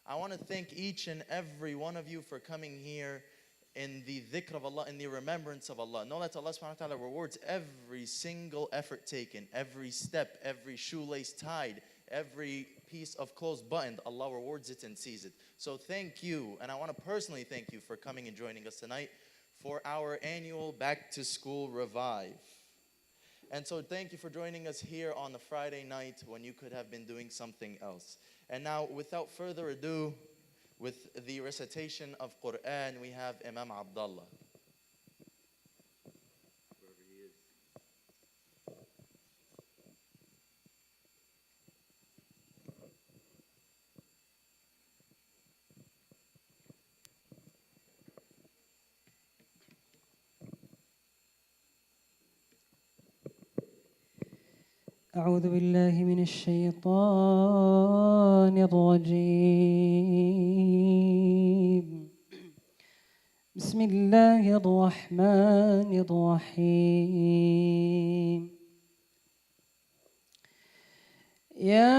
I want to thank each and every one of you for coming here in the dhikr of Allah, in the remembrance of Allah. Know that Allah subhanahu wa ta'ala rewards every single effort taken, every step, every shoelace tied, every piece of clothes buttoned. Allah rewards it and sees it. So thank you, and I want to personally thank you for coming and joining us tonight for our annual Back to School Revive. And so thank you for joining us here on the Friday night when you could have been doing something else. And now, without further ado, with the recitation of Quran, we have Imam Abdullah. Wherever he is. أعوذ بالله من الشيطان الرجيم. بسم الله الرحمن الرحيم. يا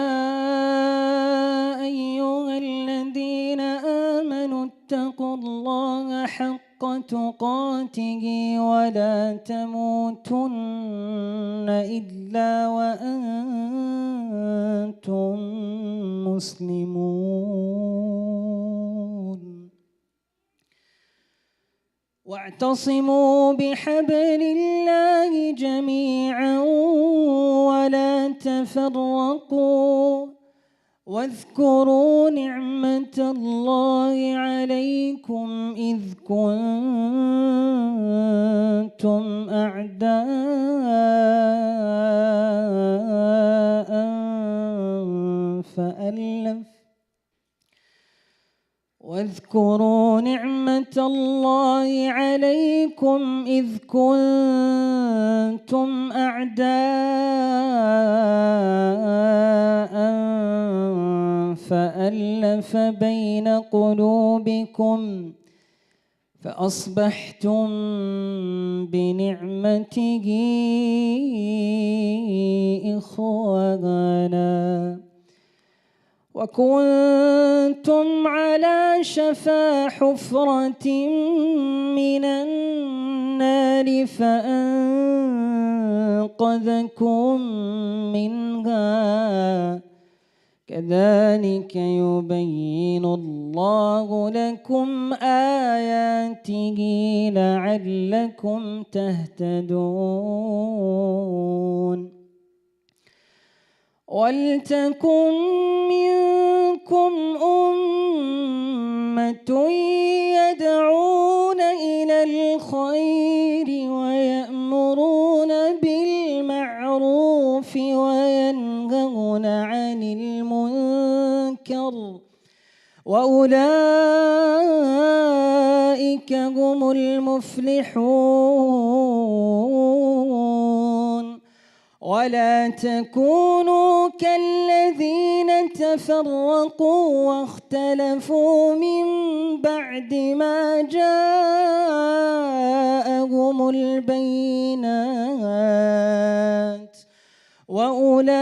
أيها الذين آمنوا اتقوا الله حق تقاته ولا تموتن إلا وأنتم مسلمون. واعتصموا بحبل الله جميعا ولا تفرقوا واذكروا نعمة الله عليكم إذ كنتم أعداء واذكروا نعمة الله عليكم إذ كنتم أعداء فألف بين قلوبكم فأصبحتم بنعمته إخوانا وكنتم على شفا حفرة من النار فأنقذكم منها كذلك يبين الله لكم آياته لعلكم تهتدون. ولتكن منكم أمة يدعون إلى الخير ويأمرون بالمعروف وينهون عن المنكر وأولئك هم المفلحون. ولا تكونوا كالذين تفرقوا واختلفوا من بعد ما جاءهم البينات وأولئك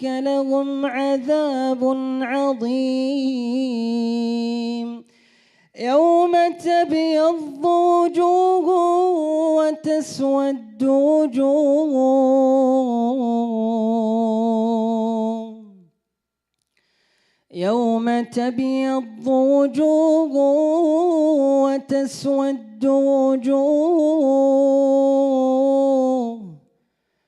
لهم عذاب عظيم. يوم تبيض وجوه وتسود وجوه يوم تبيض وجوه وتسود وجوه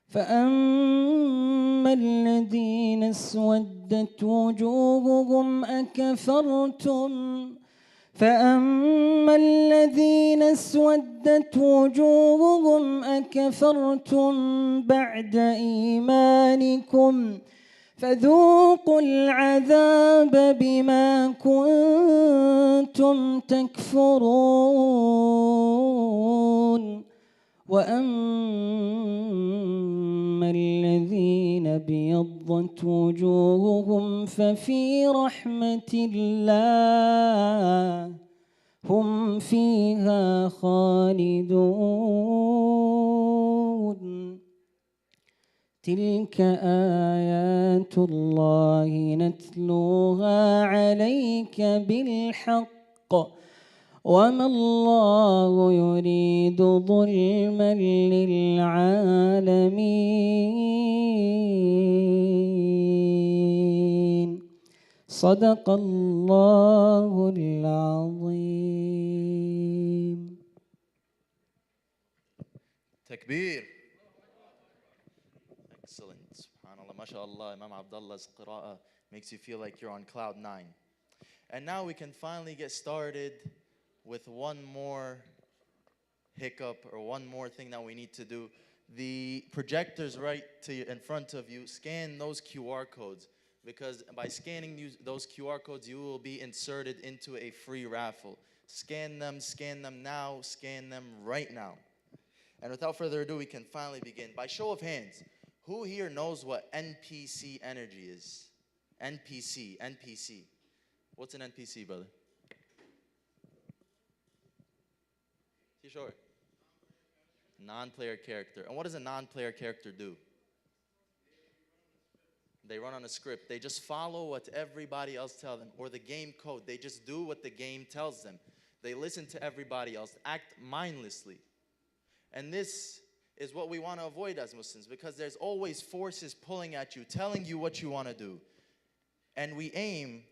فأما الذين اسودت وجوههم أكفرتم بعد إيمانكم فذوقوا العذاب بما كنتم تكفرون. وأما الذين ابيضت وجوههم ففي رحمة الله هم فيها خالدون. تلك آيات آيات الله نتلوها عليك بالحق وما الله يريد ظلما للعالمين صدق الله العظيم. Takbir. Excellent. SubhanAllah. MashaAllah. Imam Abdullah's qira'ah makes you feel like you're on cloud 9. And now we can finally get started with one more hiccup or one more thing that we need to do. The projectors right in front of you, scan those QR codes, because by scanning those QR codes, you will be inserted into a free raffle. Scan them now, scan them right now. And without further ado, we can finally begin. By show of hands, who here knows what NPC energy is? NPC. What's an NPC, brother? You sure? Non-player character. And what does a non-player character do? They run on a script. They just follow what everybody else tells them, or the game code. They just do what the game tells them. They listen to everybody else, act mindlessly. And this is what we want to avoid as Muslims, because there's always forces pulling at you, telling you what you want to do. And we aim,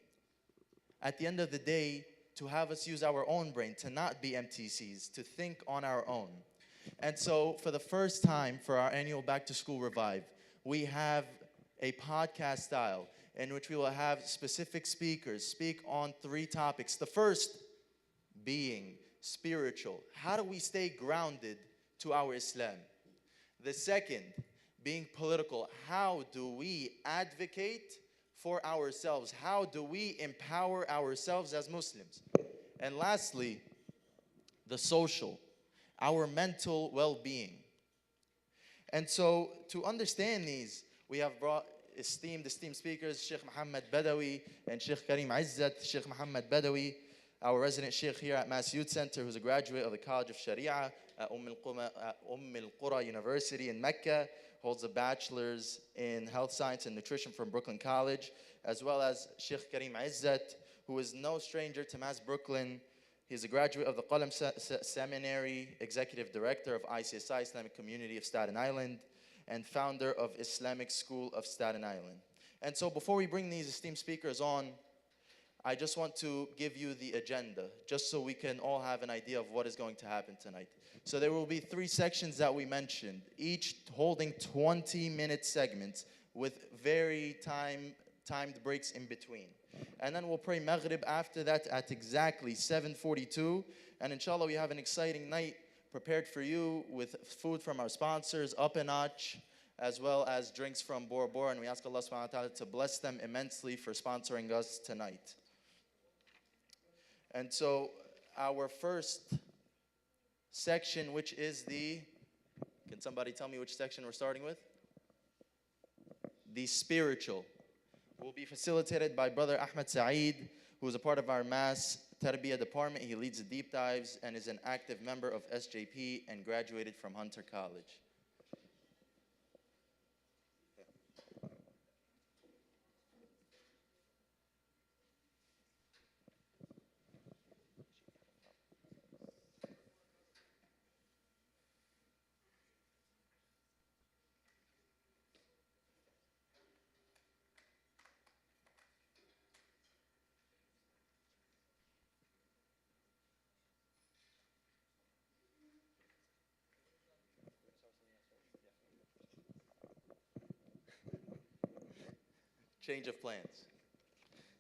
at the end of the day, to have us use our own brain, to not be MTCs, to think on our own. And so, for the first time for our annual Back to School Revive, we have a podcast style in which we will have specific speakers speak on 3 topics. The first being spiritual. How do we stay grounded to our Islam? The second being political. How do we advocate for ourselves? How do we empower ourselves as Muslims? And lastly, the social, our mental well-being. And so to understand these, we have brought esteemed speakers, Sheikh Muhammad Badawi and Sheikh Karim Izzat. Sheikh Muhammad Badawi, our resident Sheikh here at Mass Youth Center, who's a graduate of the College of Sharia at Al-Qura University in Mecca, holds a bachelor's in health science and nutrition from Brooklyn College, as well as Sheikh Karim Izzat, who is no stranger to Mass Brooklyn. He's a graduate of the Qalam Seminary, executive director of ICSI, Islamic Community of Staten Island, and founder of Islamic School of Staten Island. And so before we bring these esteemed speakers on, I just want to give you the agenda, just so we can all have an idea of what is going to happen tonight. So there will be 3 sections that we mentioned, each holding 20-minute segments with very timed breaks in between. And then we'll pray Maghrib after that at exactly 7:42. And inshallah, we have an exciting night prepared for you with food from our sponsors, Up a Notch, as well as drinks from Bora Bora. And we ask Allah subhanahu wa ta'ala to bless them immensely for sponsoring us tonight. And so our first section, which is can somebody tell me which section we're starting with? The spiritual, will be facilitated by Brother Ahmed Saeed, who is a part of our Mass Tarbiyah department. He leads the deep dives and is an active member of SJP and graduated from Hunter College. Change of plans.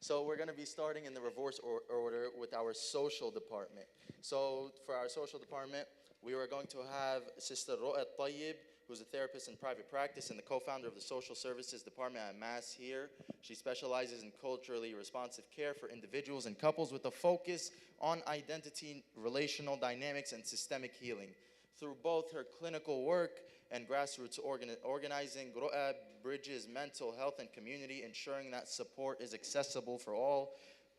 So we're going to be starting in the reverse order with our social department. So for our social department, we are going to have Sister Ru'at Tayyib, who's a therapist in private practice and the co-founder of the social services department at Mass here. She specializes in culturally responsive care for individuals and couples with a focus on identity, relational dynamics, and systemic healing. Through both her clinical work and grassroots organizing, Ru'a bridges mental health and community, ensuring that support is accessible for all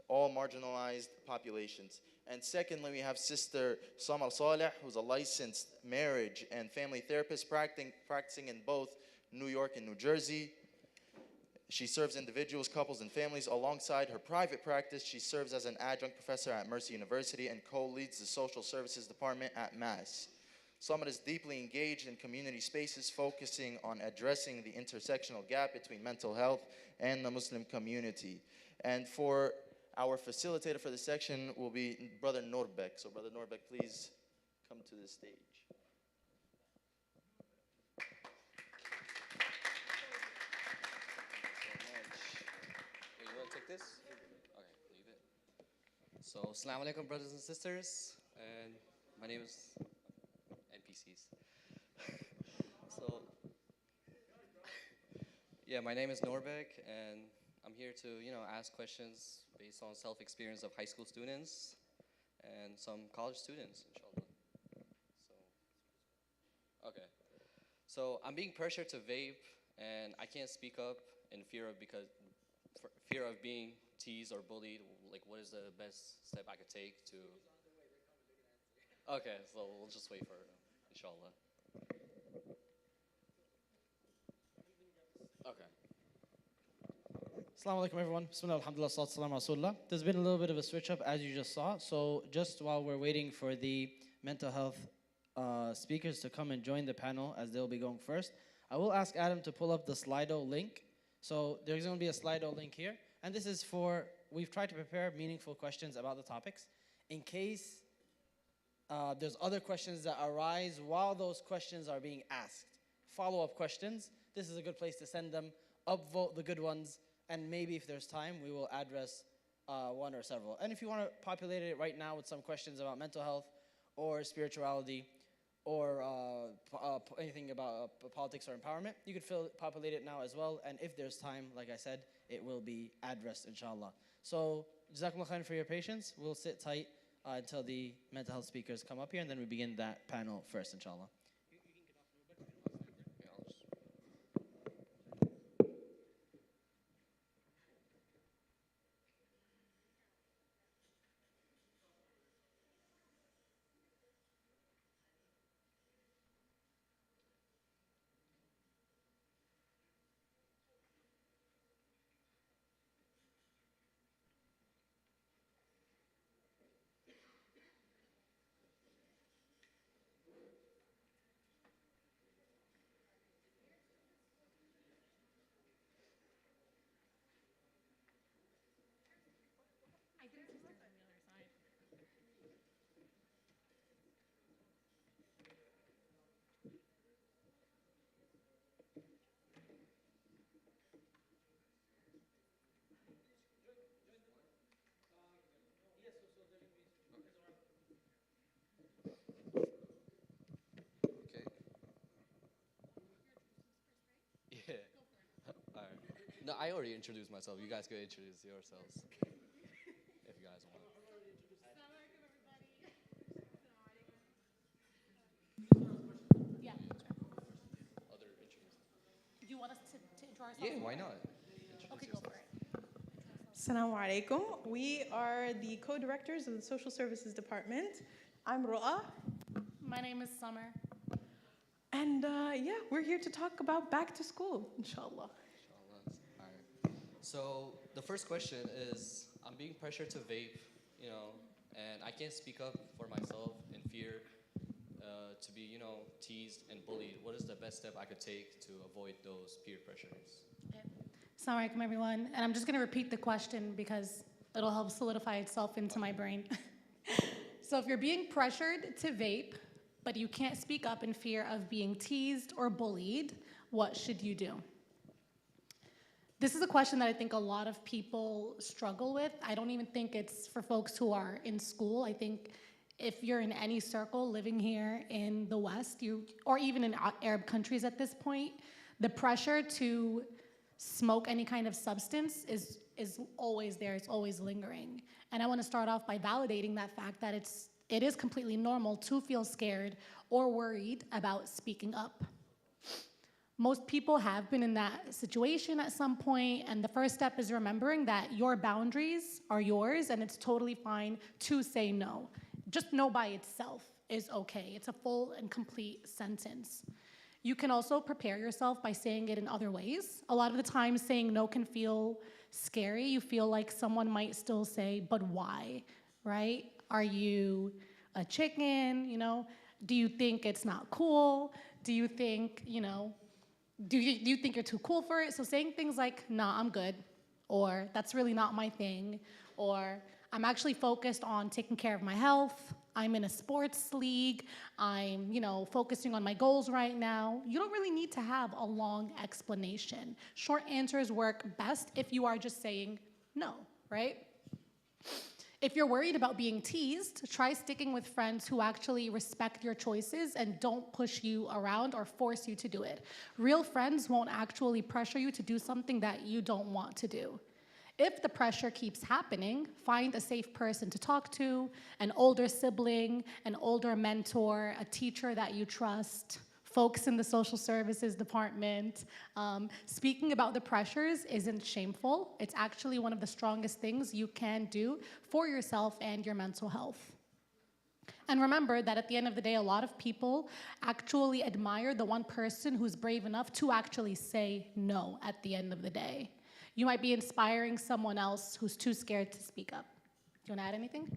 marginalized populations. And secondly, we have Sister Samar Saleh, who's a licensed marriage and family therapist practicing in both New York and New Jersey. She serves individuals, couples, and families. Alongside her private practice, she serves as an adjunct professor at Mercy University and co-leads the social services department at Mass. Summer is deeply engaged in community spaces, focusing on addressing the intersectional gap between mental health and the Muslim community. And for our facilitator for this section will be Brother Norbek. So Brother Norbek, please come to the stage. You want to take this? Okay, leave it. So, Assalamu alaikum, brothers and sisters. And my name is NPCs. So, yeah, my name is Norbek, and I'm here to, ask questions based on self-experience of high school students and some college students, inshallah. Okay. So I'm being pressured to vape, and I can't speak up in fear of being teased or bullied. Like, what is the best step I could take to? Okay, so we'll just wait for it, inshallah. Okay. Assalamu alaikum everyone. Bismillah, alhamdulillah, salatu salam rasulullah. There's been a little bit of a switch up as you just saw. So just while we're waiting for the mental health speakers to come and join the panel as they'll be going first, I will ask Adam to pull up the Slido link. So there's going to be a Slido link here. And this is we've tried to prepare meaningful questions about the topics in case there's other questions that arise while those questions are being asked. Follow-up questions, this is a good place to send them, upvote the good ones, and maybe if there's time, we will address one or several. And if you want to populate it right now with some questions about mental health or spirituality or anything about politics or empowerment, you could populate it now as well. And if there's time, like I said, it will be addressed, inshallah. So, Jazakumullah khair for your patience. We'll sit tight until the mental health speakers come up here, and then we begin that panel first, inshallah. Okay. Yeah. All right. No, I already introduced myself. You guys could introduce yourselves if you guys want. Yeah. Other introduce. Do you want us to intro ourselves? Yeah, why not? Okay, go for it. Assalamu alaikum. We are the co-directors of the Social Services Department. I'm Ro'a. My name is Summer. And we're here to talk about back to school, inshallah. Inshallah. All right. So the first question is, I'm being pressured to vape, and I can't speak up for myself in fear to be, teased and bullied. What is the best step I could take to avoid those peer pressures? Okay. Assalamu alaikum, everyone. And I'm just going to repeat the question because it'll help solidify itself into my brain. So if you're being pressured to vape, but you can't speak up in fear of being teased or bullied, what should you do? This is a question that I think a lot of people struggle with. I don't even think it's for folks who are in school. I think if you're in any circle living here in the West, or even in Arab countries at this point, the pressure to smoke any kind of substance is always there, it's always lingering. And I want to start off by validating that fact that it is completely normal to feel scared or worried about speaking up. Most people have been in that situation at some point, and the first step is remembering that your boundaries are yours and it's totally fine to say no. Just no by itself is okay. It's a full and complete sentence. You can also prepare yourself by saying it in other ways. A lot of the time, saying no can feel scary. You feel like someone might still say, but why, right? Are you a chicken, Do you think it's not cool? Do you think, do you think you're too cool for it? So saying things like, nah, I'm good, or that's really not my thing, or I'm actually focused on taking care of my health, I'm in a sports league, I'm, focusing on my goals right now. You don't really need to have a long explanation. Short answers work best if you are just saying no, right? If you're worried about being teased, try sticking with friends who actually respect your choices and don't push you around or force you to do it. Real friends won't actually pressure you to do something that you don't want to do. If the pressure keeps happening, find a safe person to talk to, an older sibling, an older mentor, a teacher that you trust, folks in the social services department. Speaking about the pressures isn't shameful. It's actually one of the strongest things you can do for yourself and your mental health. And remember that at the end of the day, a lot of people actually admire the one person who's brave enough to actually say no at the end of the day. You might be inspiring someone else who's too scared to speak up. Do you want to add anything?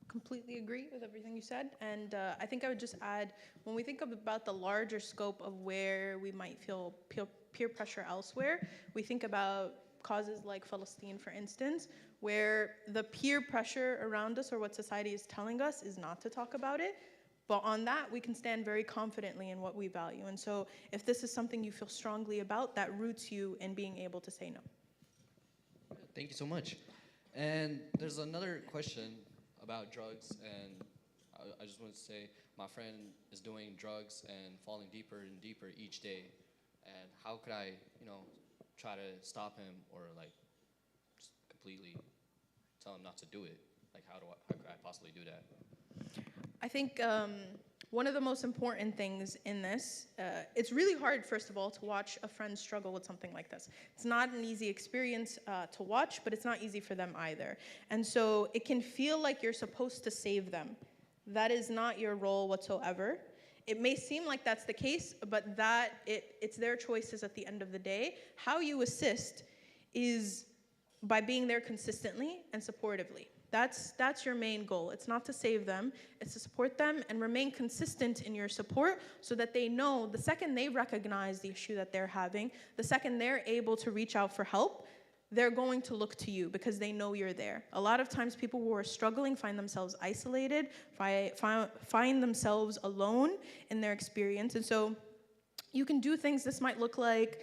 Completely agree with everything you said. And I think I would just add, when we think about the larger scope of where we might feel peer pressure elsewhere, we think about causes like Palestine, for instance, where the peer pressure around us or what society is telling us is not to talk about it. But on that, we can stand very confidently in what we value. And so if this is something you feel strongly about, that roots you in being able to say no. Thank you so much. And there's another question about drugs, and I just wanted to say my friend is doing drugs and falling deeper and deeper each day. And how could I, try to stop him or just completely tell him not to do it? How could I possibly do that? I think one of the most important things in this, it's really hard, first of all, to watch a friend struggle with something like this. It's not an easy experience to watch, but it's not easy for them either. And so it can feel like you're supposed to save them. That is not your role whatsoever. It may seem like that's the case, but it's their choices at the end of the day. How you assist is by being there consistently and supportively. That's your main goal. It's not to save them, it's to support them and remain consistent in your support so that they know the second they recognize the issue that they're having, the second they're able to reach out for help, they're going to look to you because they know you're there. A lot of times people who are struggling find themselves isolated, find themselves alone in their experience. And so you can do things. This might look like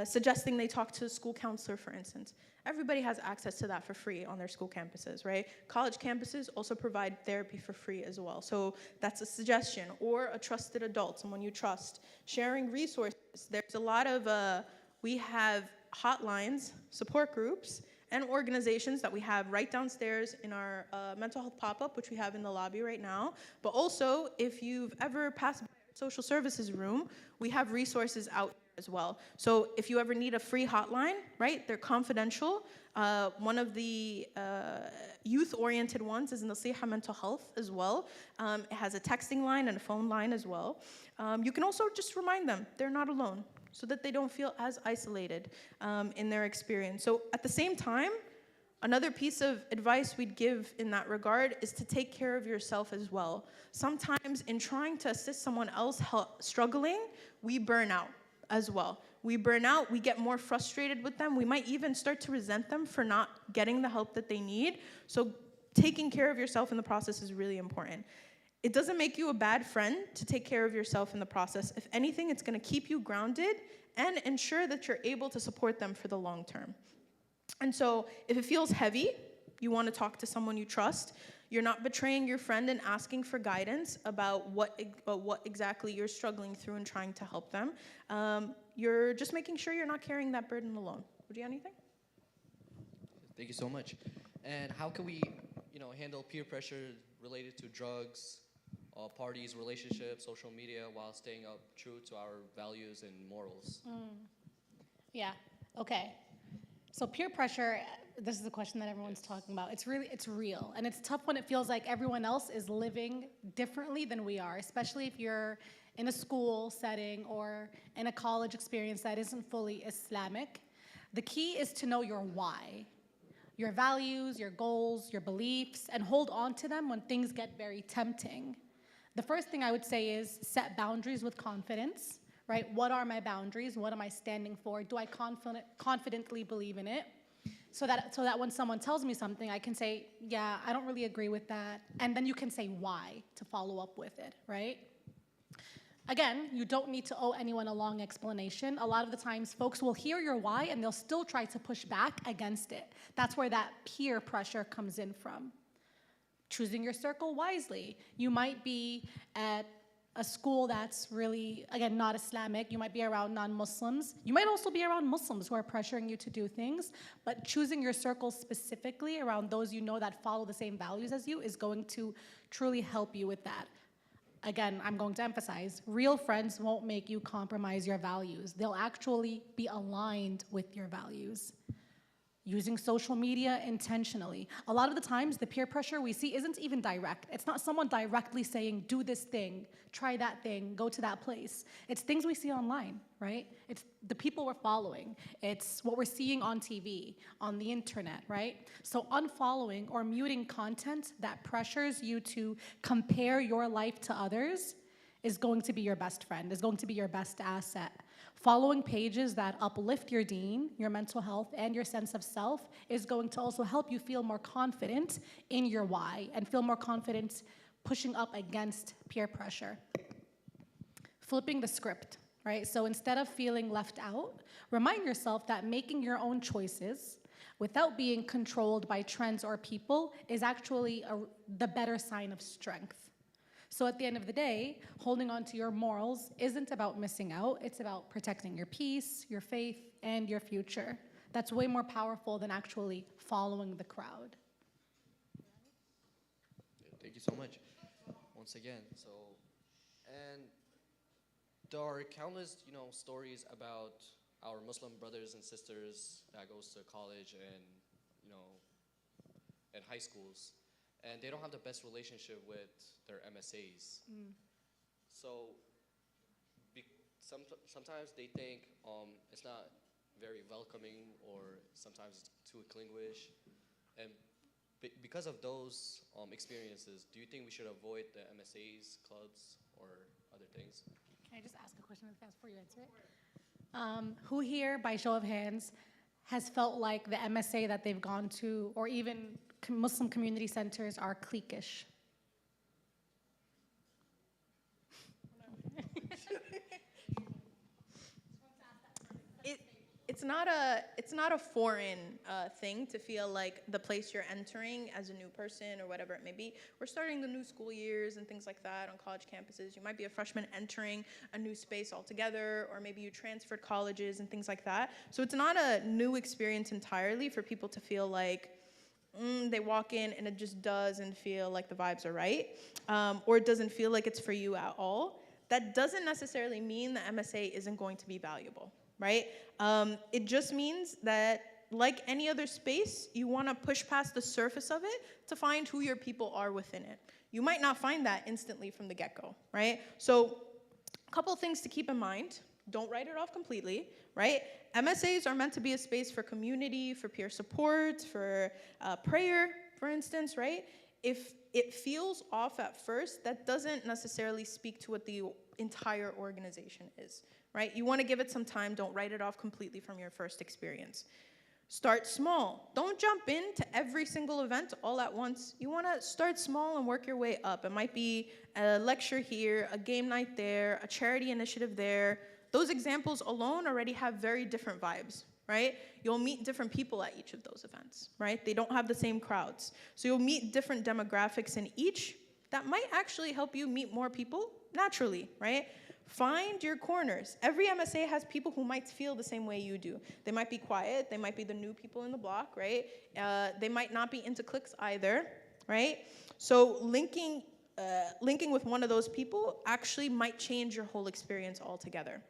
suggesting they talk to a school counselor, for instance. Everybody has access to that for free on their school campuses, right? College campuses also provide therapy for free as well. So that's a suggestion. Or a trusted adult, someone you trust. Sharing resources. There's a lot of, we have hotlines, support groups, and organizations that we have right downstairs in our mental health pop-up, which we have in the lobby right now. But also, if you've ever passed by our social services room, we have resources out as well. So if you ever need a free hotline, right, they're confidential. One of the youth-oriented ones is Nasiha Mental Health as well. It has a texting line and a phone line as well. You can also just remind them they're not alone so that they don't feel as isolated in their experience. So at the same time, another piece of advice we'd give in that regard is to take care of yourself as well. Sometimes in trying to assist someone else struggling, we burn out as well. We burn out, we get more frustrated with them, we might even start to resent them for not getting the help that they need. So taking care of yourself in the process is really important. It doesn't make you a bad friend to take care of yourself in the process. If anything, it's gonna keep you grounded and ensure that you're able to support them for the long term. And so if it feels heavy, you wanna talk to someone you trust, you're not betraying your friend and asking for guidance about what exactly you're struggling through and trying to help them. You're just making sure you're not carrying that burden alone. Would you add anything? Thank you so much. And how can we, handle peer pressure related to drugs, parties, relationships, social media, while staying up true to our values and morals? Yeah, okay. So peer pressure, this is a question that everyone's talking about. It's real. And it's tough when it feels like everyone else is living differently than we are, especially if you're in a school setting or in a college experience that isn't fully Islamic, the key is to know your why, your values, your goals, your beliefs, and hold on to them when things get very tempting. The first thing I would say is set boundaries with confidence, right? What are my boundaries? What am I standing for? Do I confidently believe in it? So that when someone tells me something, I can say, yeah, I don't really agree with that. And then you can say why to follow up with it, right? Again, you don't need to owe anyone a long explanation. A lot of the times, folks will hear your why and they'll still try to push back against it. That's where that peer pressure comes in from. Choosing your circle wisely. You might be at a school that's really, again, not Islamic. You might be around non-Muslims. You might also be around Muslims who are pressuring you to do things, but choosing your circle specifically around those you know that follow the same values as you is going to truly help you with that. Again, I'm going to emphasize, real friends won't make you compromise your values. They'll actually be aligned with your values. Using social media intentionally. A lot of the times, the peer pressure we see isn't even direct. It's not someone directly saying, do this thing, try that thing, go to that place. It's things we see online, right? It's the people we're following. It's what we're seeing on TV, on the internet, right? So unfollowing or muting content that pressures you to compare your life to others is going to be your best friend, is going to be your best asset. Following pages that uplift your deen, your mental health, and your sense of self is going to also help you feel more confident in your why and feel more confident pushing up against peer pressure. Flipping the script, right? So instead of feeling left out, remind yourself that making your own choices without being controlled by trends or people is actually the better sign of strength. So at the end of the day, holding on to your morals isn't about missing out. It's about protecting your peace, your faith, and your future. That's way more powerful than actually following the crowd. Thank you so much. Once again, and there are countless, stories about our Muslim brothers and sisters that goes to college and, and high schools, and they don't have the best relationship with their MSAs. So sometimes they think it's not very welcoming, or sometimes it's too clingish. And because of those experiences, do you think we should avoid the MSAs, clubs, or other things? Can I just ask a question before you answer it? Who here, by show of hands, has felt like the MSA that they've gone to, or even Muslim community centers, are cliquish? It's not a foreign thing to feel like the place you're entering as a new person or whatever it may be. We're starting the new school years and things like that on college campuses. You might be a freshman entering a new space altogether, or maybe you transferred colleges and things like that. So it's not a new experience entirely for people to feel like they walk in and it just doesn't feel like the vibes are right, or it doesn't feel like it's for you at all. That doesn't necessarily mean the MSA isn't going to be valuable, right? It just means that, like any other space, you want to push past the surface of it to find who your people are within it. You might not find that instantly from the get-go, right? So a couple things to keep in mind. Don't write it off completely, right? MSAs are meant to be a space for community, for peer support, for prayer, for instance, right? If it feels off at first, that doesn't necessarily speak to what the entire organization is, right? You want to give it some time. Don't write it off completely from your first experience. Start small. Don't jump into every single event all at once. You want to start small and work your way up. It might be a lecture here, a game night there, a charity initiative there. Those examples alone already have very different vibes, right? You'll meet different people at each of those events, right? They don't have the same crowds. So you'll meet different demographics in each. That might actually help you meet more people naturally, right? Find your corners. Every MSA has people who might feel the same way you do. They might be quiet. They might be the new people in the block, right? They might not be into cliques either, right? So linking with one of those people actually might change your whole experience altogether.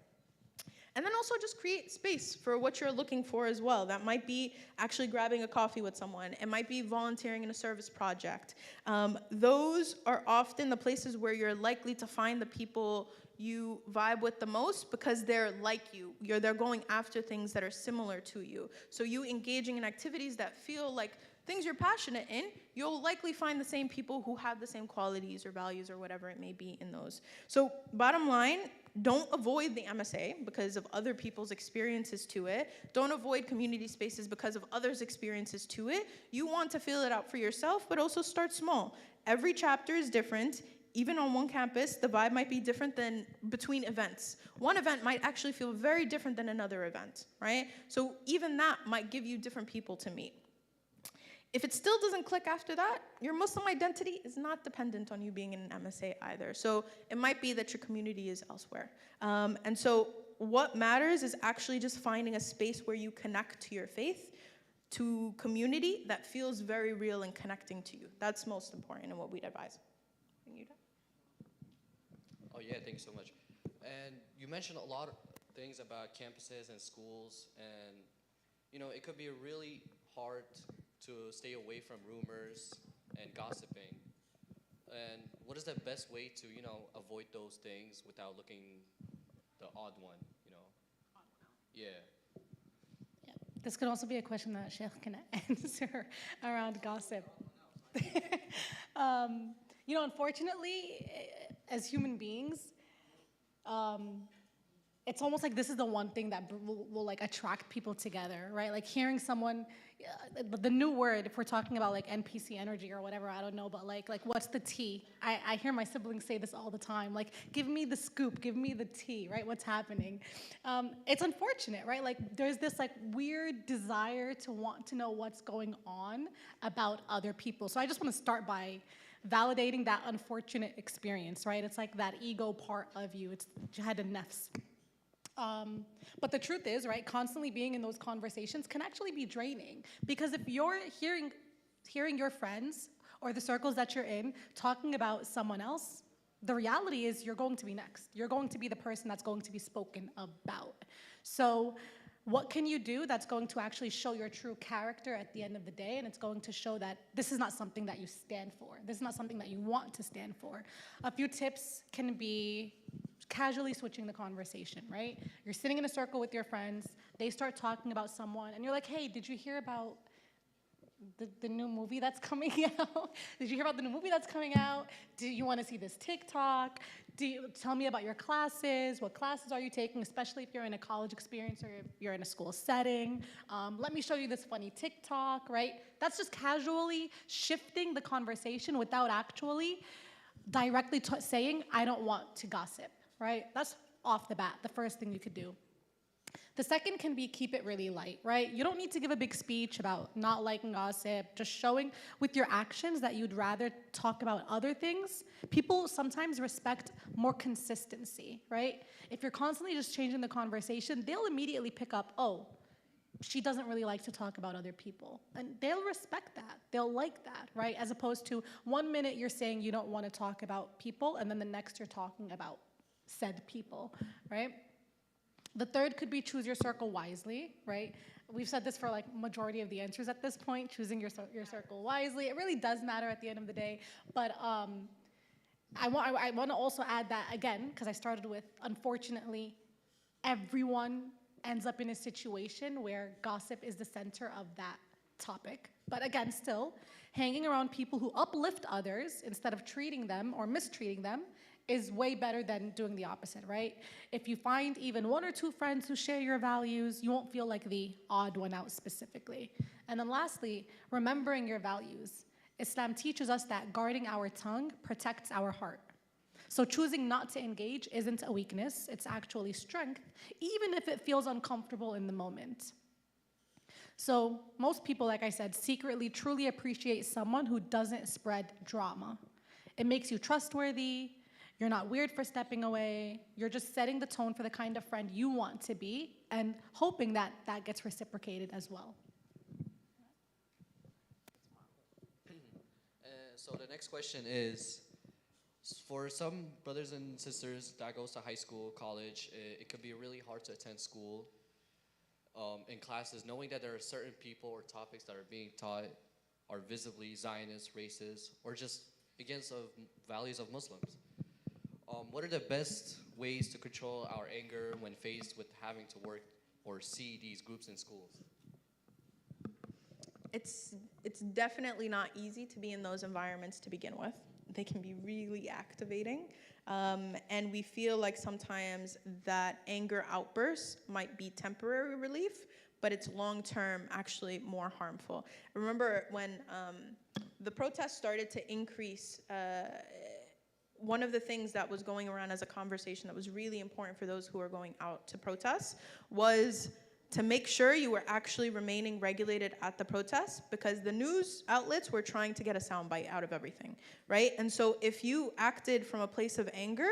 And then also just create space for what you're looking for as well. That might be actually grabbing a coffee with someone. It might be volunteering in a service project. Those are often the places where you're likely to find the people you vibe with the most because they're like you. They're going after things that are similar to you. So you engaging in activities that feel like things you're passionate in, you'll likely find the same people who have the same qualities or values or whatever it may be in those. So bottom line, don't avoid the MSA because of other people's experiences to it. Don't avoid community spaces because of others' experiences to it. You want to feel it out for yourself, but also start small. Every chapter is different. Even on one campus, the vibe might be different than between events. One event might actually feel very different than another event, right? So even that might give you different people to meet. If it still doesn't click after that, your Muslim identity is not dependent on you being in an MSA either. So it might be that your community is elsewhere. And so what matters is actually just finding a space where you connect to your faith, to community that feels very real and connecting to you. That's most important and what we'd advise. Oh yeah, thanks so much. And you mentioned a lot of things about campuses and schools, and it could be really hard to stay away from rumors and gossiping. And what is the best way to, avoid those things without looking the odd one? Yeah. Yeah. This could also be a question that Sheikh can answer around gossip. Unfortunately, as human beings, it's almost like this is the one thing that will like attract people together, right? Like hearing someone, the new word, if we're talking about like NPC energy or whatever, I don't know, but like what's the tea? I hear my siblings say this all the time, like give me the scoop, give me the tea, right? What's happening? It's unfortunate, right? Like there's this like weird desire to want to know what's going on about other people. So I just want to start by validating that unfortunate experience, right? It's like that ego part of you. It's jihad al-nafs. But the truth is, right, constantly being in those conversations can actually be draining, because if you're hearing your friends or the circles that you're in talking about someone else, the reality is you're going to be next. You're going to be the person that's going to be spoken about. So what can you do that's going to actually show your true character at the end of the day, and it's going to show that this is not something that you stand for. This is not something that you want to stand for. A few tips can be casually switching the conversation, right? You're sitting in a circle with your friends, they start talking about someone, and you're like, hey, did you hear about the new movie that's coming out? Did you hear about the new movie that's coming out? Do you want to see this TikTok? Tell me about your classes. What classes are you taking, especially if you're in a college experience or if you're in a school setting? Let me show you this funny TikTok, right? That's just casually shifting the conversation without actually directly saying, I don't want to gossip, right? That's off the bat, the first thing you could do. The second can be keep it really light, right? You don't need to give a big speech about not liking gossip, just showing with your actions that you'd rather talk about other things. People sometimes respect more consistency, right? If you're constantly just changing the conversation, they'll immediately pick up, oh, she doesn't really like to talk about other people. And they'll respect that. They'll like that, right? As opposed to 1 minute you're saying you don't want to talk about people, and then the next you're talking about said people, right? The third could be choose your circle wisely, right? We've said this for like majority of the answers at this point, choosing your circle wisely. It really does matter at the end of the day. But I want to also add that again, because I started with, unfortunately, everyone ends up in a situation where gossip is the center of that topic. But again, still, hanging around people who uplift others instead of treating them or mistreating them is way better than doing the opposite, right? If you find even 1 or 2 friends who share your values, you won't feel like the odd one out specifically. And then lastly, remembering your values. Islam teaches us that guarding our tongue protects our heart. So choosing not to engage isn't a weakness, it's actually strength, even if it feels uncomfortable in the moment. So most people, like I said, secretly truly appreciate someone who doesn't spread drama. It makes you trustworthy. You're not weird for stepping away. You're just setting the tone for the kind of friend you want to be and hoping that that gets reciprocated as well. So the next question is, for some brothers and sisters that goes to high school, college, it could be really hard to attend school in classes, knowing that there are certain people or topics that are being taught are visibly Zionist, racist, or just against the values of Muslims. What are the best ways to control our anger when faced with having to work or see these groups in schools? It's definitely not easy to be in those environments to begin with. They can be really activating. And we feel like sometimes that anger outburst might be temporary relief, but it's long-term actually more harmful. I remember when the protests started to increase, one of the things that was going around as a conversation that was really important for those who are going out to protest was to make sure you were actually remaining regulated at the protest, because the news outlets were trying to get a soundbite out of everything, right? And so if you acted from a place of anger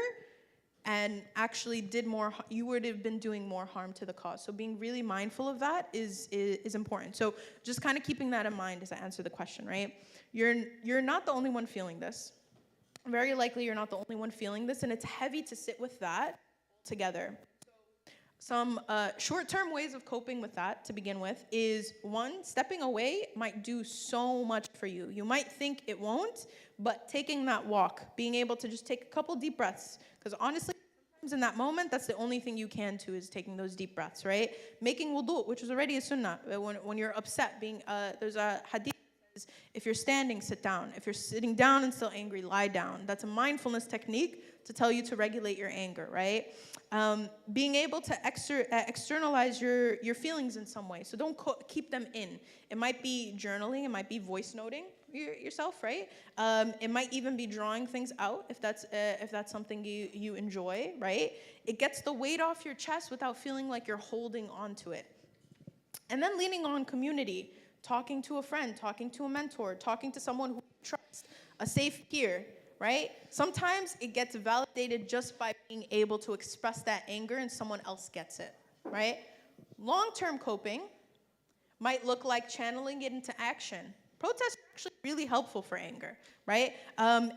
and actually did more, you would have been doing more harm to the cause. So being really mindful of that is important. So just kind of keeping that in mind as I answer the question, right? You're not the only one feeling this. Very likely you're not the only one feeling this, and it's heavy to sit with that together. Some short-term ways of coping with that to begin with is, one, stepping away might do so much for you. You might think it won't, but taking that walk, being able to just take a couple deep breaths, because honestly, sometimes in that moment, that's the only thing you can do is taking those deep breaths, right? Making wudu, which is already a sunnah. When you're upset, there's a hadith that says, if you're standing, sit down. If you're sitting down and still angry, lie down. That's a mindfulness technique to tell you to regulate your anger, right? Being able to externalize your feelings in some way. So don't keep them in. It might be journaling, it might be voice noting yourself, right? It might even be drawing things out if that's something you enjoy, right? It gets the weight off your chest without feeling like you're holding on to it. And then leaning on community, talking to a friend, talking to a mentor, talking to someone who you trust, a safe peer, right? Sometimes it gets validated just by being able to express that anger and someone else gets it, right? Long-term coping might look like channeling it into action. Protests are actually really helpful for anger, right?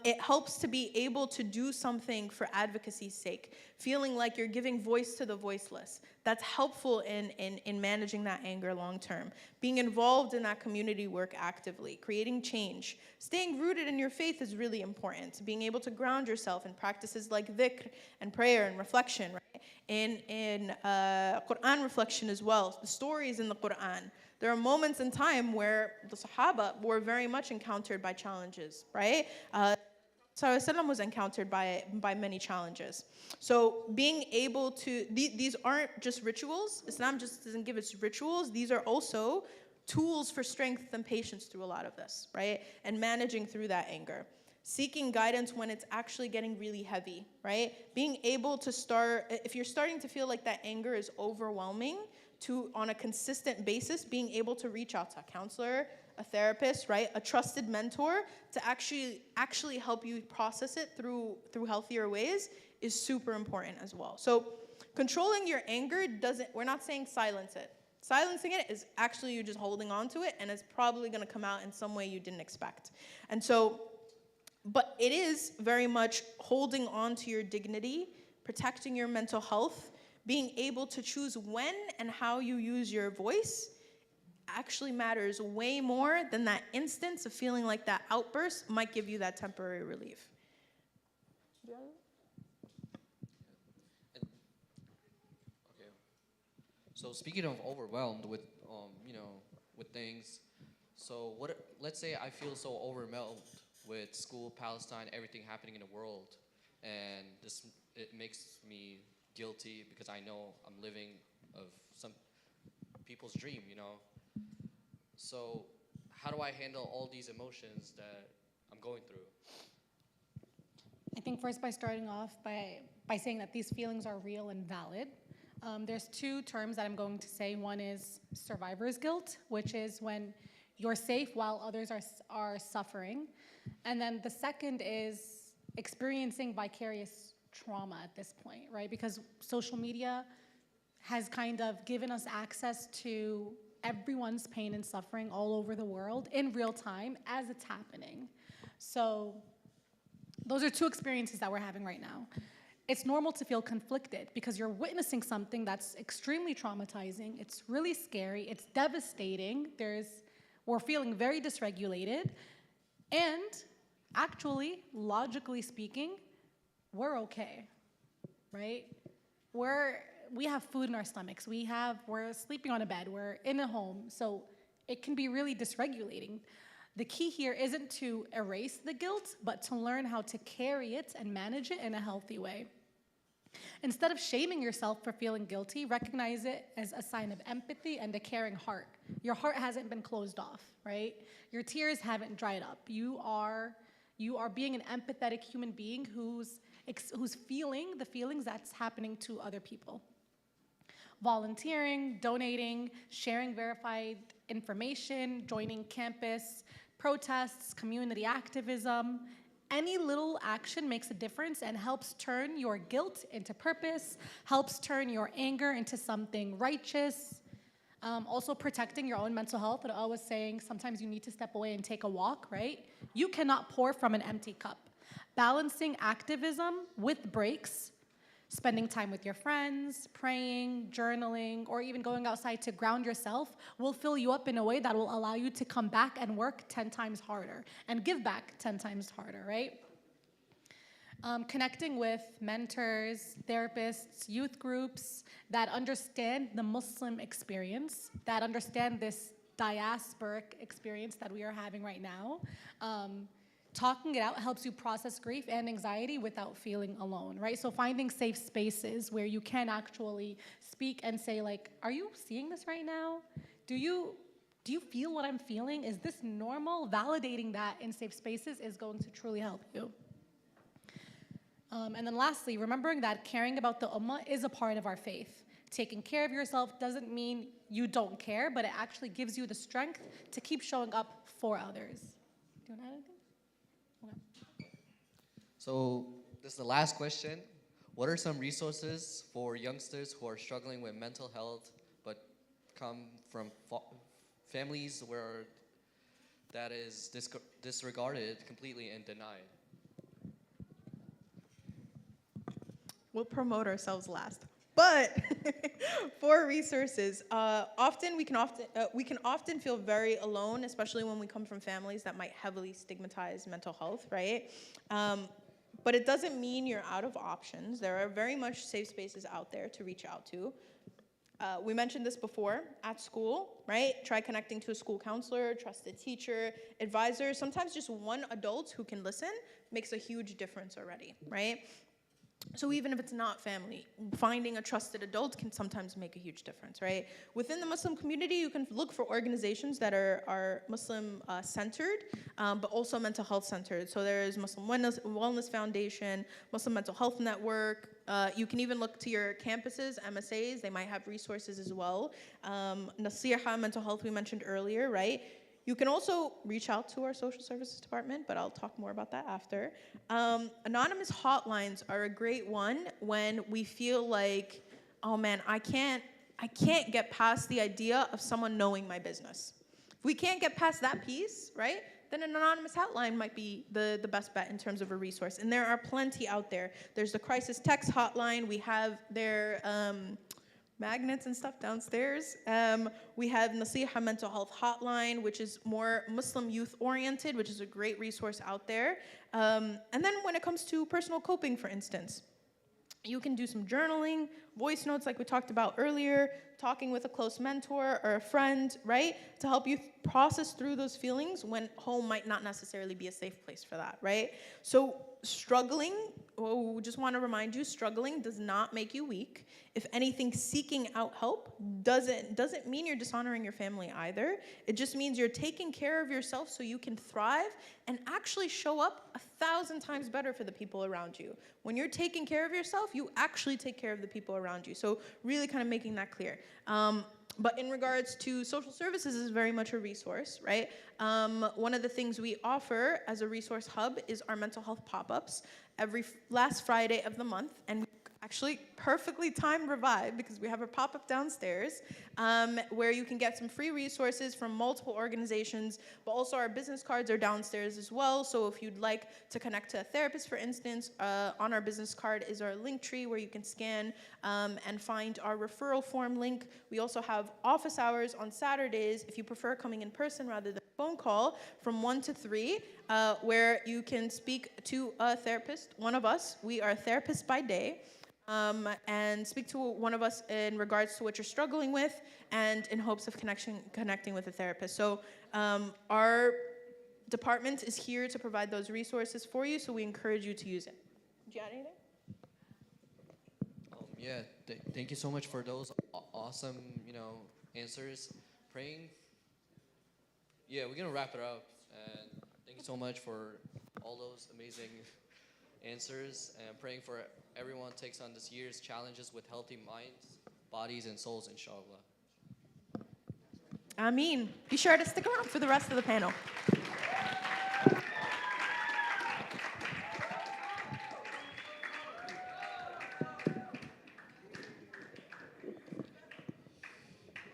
It helps to be able to do something for advocacy's sake, feeling like you're giving voice to the voiceless. That's helpful in managing that anger long term. Being involved in that community work actively, creating change. Staying rooted in your faith is really important. Being able to ground yourself in practices like dhikr and prayer and reflection, right? In Quran reflection as well, the stories in the Quran. There are moments in time where the Sahaba were very much encountered by challenges, right? Sallallahu was encountered by many challenges. So being able to, these aren't just rituals. Islam just doesn't give us rituals. These are also tools for strength and patience through a lot of this, right? And managing through that anger. Seeking guidance when it's actually getting really heavy, right? Being able to start, if you're starting to feel like that anger is overwhelming, on a consistent basis, being able to reach out to a counselor, a therapist, right? A trusted mentor to actually help you process it through healthier ways is super important as well. So controlling your anger we're not saying silence it. Silencing it is actually you just holding on to it, and it's probably gonna come out in some way you didn't expect. And so, but it is very much holding on to your dignity, protecting your mental health, being able to choose when and how you use your voice actually matters way more than that instance of feeling like that outburst might give you that temporary relief. Okay. So speaking of overwhelmed with, with things, so let's say I feel so overwhelmed with school, Palestine, everything happening in the world, and it makes me guilty because I know I'm living of some people's dream, So how do I handle all these emotions that I'm going through? I think first by starting off by saying that these feelings are real and valid. There's two terms that I'm going to say. One is survivor's guilt, which is when you're safe while others are suffering. And then the second is experiencing vicarious trauma at this point, right? Because social media has kind of given us access to everyone's pain and suffering all over the world in real time as it's happening. So those are two experiences that we're having right now. It's normal to feel conflicted because you're witnessing something that's extremely traumatizing. It's really scary. It's devastating. We're feeling very dysregulated. And actually, logically speaking, we're okay, right? We have food in our stomachs. We're sleeping on a bed. We're in a home. So it can be really dysregulating. The key here isn't to erase the guilt, but to learn how to carry it and manage it in a healthy way. Instead of shaming yourself for feeling guilty, recognize it as a sign of empathy and a caring heart. Your heart hasn't been closed off, right? Your tears haven't dried up. You are being an empathetic human being who's feeling the feelings that's happening to other people. Volunteering, donating, sharing verified information, joining campus protests, community activism, any little action makes a difference and helps turn your guilt into purpose, helps turn your anger into something righteous. Also protecting your own mental health. I was saying sometimes you need to step away and take a walk, right? You cannot pour from an empty cup. Balancing activism with breaks, spending time with your friends, praying, journaling, or even going outside to ground yourself will fill you up in a way that will allow you to come back and work 10 times harder and give back 10 times harder, right? Connecting with mentors, therapists, youth groups that understand the Muslim experience, that understand this diasporic experience that we are having right now. Talking it out helps you process grief and anxiety without feeling alone, right? So finding safe spaces where you can actually speak and say, like, are you seeing this right now? Do you feel what I'm feeling? Is this normal? Validating that in safe spaces is going to truly help you. And then lastly, remembering that caring about the ummah is a part of our faith. Taking care of yourself doesn't mean you don't care, but it actually gives you the strength to keep showing up for others. Do you want to add anything? So this is the last question. What are some resources for youngsters who are struggling with mental health but come from families where that is disregarded completely and denied? We'll promote ourselves last. But for resources, we can often feel very alone, especially when we come from families that might heavily stigmatize mental health, right? But it doesn't mean you're out of options. There are very much safe spaces out there to reach out to. We mentioned this before, at school, right? Try connecting to a school counselor, trusted teacher, advisor. Sometimes just one adult who can listen makes a huge difference already, right? So even if it's not family, finding a trusted adult can sometimes make a huge difference, right? Within the Muslim community, you can look for organizations that are Muslim centered, but also mental health centered. So there is Muslim Wellness Foundation, Muslim Mental Health Network. You can even look to your campuses, MSAs. They might have resources as well. Nasiha, mental health, we mentioned earlier, right? You can also reach out to our social services department, but I'll talk more about that after. Anonymous hotlines are a great one when we feel like, oh man, I can't get past the idea of someone knowing my business. If we can't get past that piece, right, then an anonymous hotline might be the best bet in terms of a resource. And there are plenty out there. There's the crisis text hotline. We have their magnets and stuff downstairs. We have Nasiha Mental Health Hotline, which is more Muslim youth oriented, which is a great resource out there. And then when it comes to personal coping, for instance, you can do some journaling, voice notes like we talked about earlier, talking with a close mentor or a friend, right? To help you process through those feelings when home might not necessarily be a safe place for that, right? So struggling, we just want to remind you, struggling does not make you weak. If anything, seeking out help doesn't mean you're dishonoring your family either. It just means you're taking care of yourself so you can thrive and actually show up 1,000 times better for the people around you. When you're taking care of yourself, you actually take care of the people around you. So really kind of making that clear. But in regards to social services is very much a resource, right? One of the things we offer as a resource hub is our mental health pop-ups every last Friday of the month. And we actually perfectly timed Revive because we have a pop-up downstairs where you can get some free resources from multiple organizations, but also our business cards are downstairs as well. So if you'd like to connect to a therapist, for instance, on our business card is our link tree where you can scan and find our referral form link. We also have office hours on Saturdays, if you prefer coming in person rather than phone call, from 1 to 3, where you can speak to a therapist, one of us. We are therapists by day. And speak to one of us in regards to what you're struggling with and in hopes of connecting with a therapist. So our department is here to provide those resources for you, so we encourage you to use it. Did you add anything? Yeah, thank you so much for those awesome, answers. Praying. Yeah, we're gonna wrap it up, and thank you so much for all those amazing answers, and praying for everyone takes on this year's challenges with healthy minds, bodies, and souls, inshallah. Ameen. Be sure to stick around for the rest of the panel.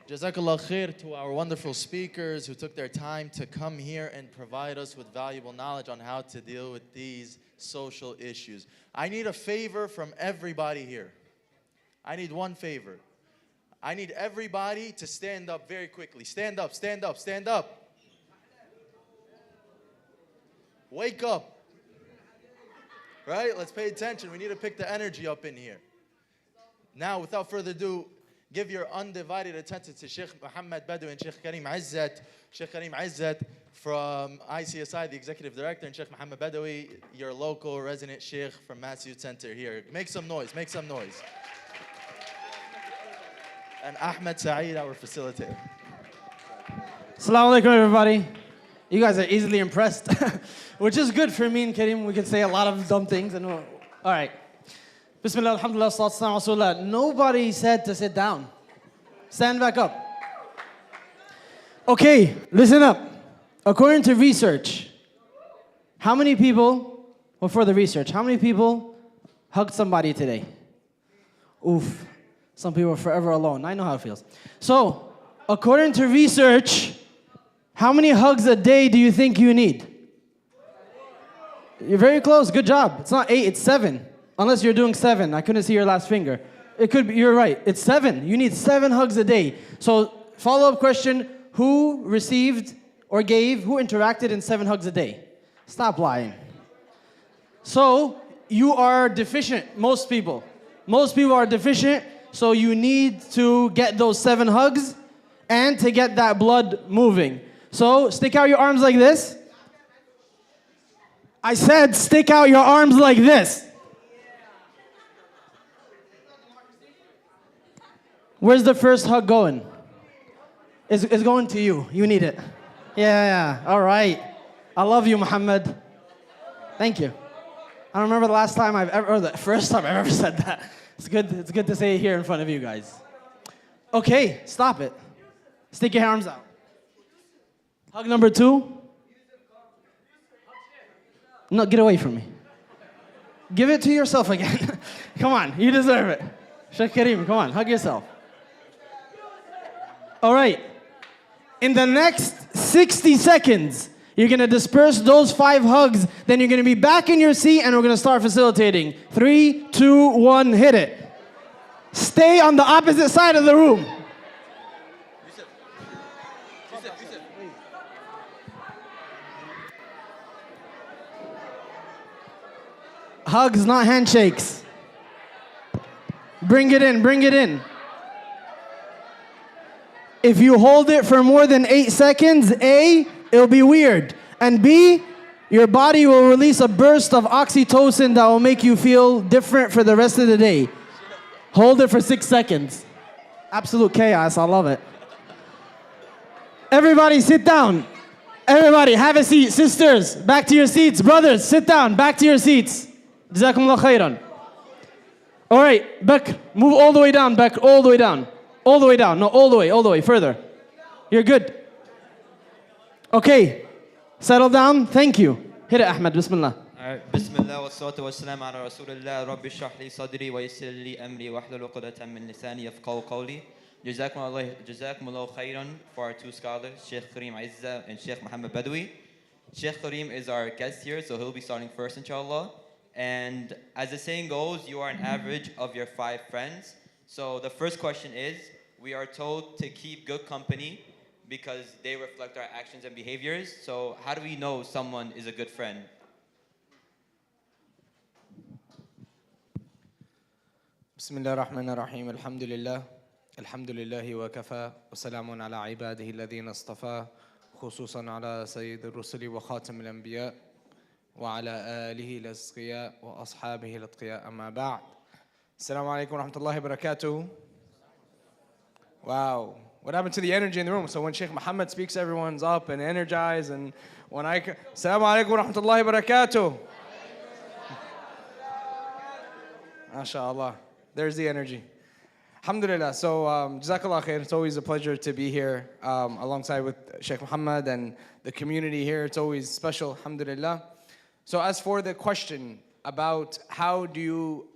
Jazakallah khair to our wonderful speakers who took their time to come here and provide us with valuable knowledge on how to deal with these social issues. I need a favor from everybody here. I need one favor. I need everybody to stand up very quickly. Stand up, stand up, stand up. Wake up. Right? Let's pay attention. We need to pick the energy up in here. Now, without further ado, give your undivided attention to Sheikh Muhammad Badawi and Sheikh Karim Izzat. Sheikh Karim Izzat from ICSI, the Executive Director, and Sheikh Muhammad Badawi, your local resident Sheikh from Mass Youth Center here. Make some noise, make some noise. And Ahmed Saeed, our facilitator. Assalamu alaikum, everybody. You guys are easily impressed, which is good for me and Karim. We can say a lot of dumb things. All right. Bismillah, alhamdulillah, salatu wassalamu ala rasulillah. Nobody said to sit down. Stand back up. Okay, listen up. According to research, how many people, well, for the research, how many people hugged somebody today? Oof. Some people are forever alone. I know how it feels. So, according to research, how many hugs a day do you think you need? You're very close. Good job. It's not 8, it's 7. Unless you're doing 7. I couldn't see your last finger. It could be, you're right. It's 7. You need 7 hugs a day. So, follow-up question, who received or gave, who interacted in 7 hugs a day? Stop lying. So, you are deficient, most people. Most people are deficient, so you need to get those 7 hugs and to get that blood moving. So, stick out your arms like this. I said stick out your arms like this. Where's the first hug going? It's going to you. You need it. Yeah. All right. I love you, Muhammad. Thank you. I don't remember the last time or the first time I've ever said that. It's good to say it here in front of you guys. Okay, stop it. Stick your arms out. Hug number 2. No, get away from me. Give it to yourself again. Come on, you deserve it. Sheikh Karim, come on, hug yourself. All right. In the next 60 seconds, you're going to disperse those 5 hugs. Then you're going to be back in your seat, and we're going to start facilitating. 3, 2, 1, hit it. Stay on the opposite side of the room. Hugs, not handshakes. Bring it in, bring it in. If you hold it for more than 8 seconds, A, it'll be weird. And B, your body will release a burst of oxytocin that will make you feel different for the rest of the day. Hold it for 6 seconds. Absolute chaos, I love it. Everybody sit down. Everybody have a seat. Sisters, back to your seats. Brothers, sit down, back to your seats. Jazakumullah khairan. All right, Bakr, move all the way down, Bakr, all the way down. All the way down, no, all the way, further. You're good. Okay, settle down, thank you. Hit it, Ahmed, bismillah. بسم الله والصلاة والسلام على رسول الله رب اشرح لي صدري ويسر لي أمري واحلل عقدة من لساني يفقهوا قولي. جزاكم الله خيرا for our 2 scholars, Sheikh Karim Izzat and Sheikh Muhammad Badawi. Sheikh Karim is our guest here, so he'll be starting first, inshallah. And as the saying goes, you are an average of your 5 friends. So the first question is, we are told to keep good company because they reflect our actions and behaviors. So how do we know someone is a good friend? بسم الله الرحمن الرحيم الحمد لله وكفى وسلام على عباده الذين اصطفى خصوصا على سيد الرسل وخاتم الأنبياء وعلى آله الأزكياء وأصحابه الأتقياء أما بعد السلام عليكم ورحمة الله وبركاته. Wow, what happened to the energy in the room? So when Sheikh Muhammad speaks, everyone's up and energized, and when I السلام عليكم ورحمة الله وبركاته. MashaAllah. There's the energy. Alhamdulillah. So, Jazakallah khair. It's always a pleasure to be here alongside with Sheikh Muhammad and the community here. It's always special. Alhamdulillah. So, as for the question about how do you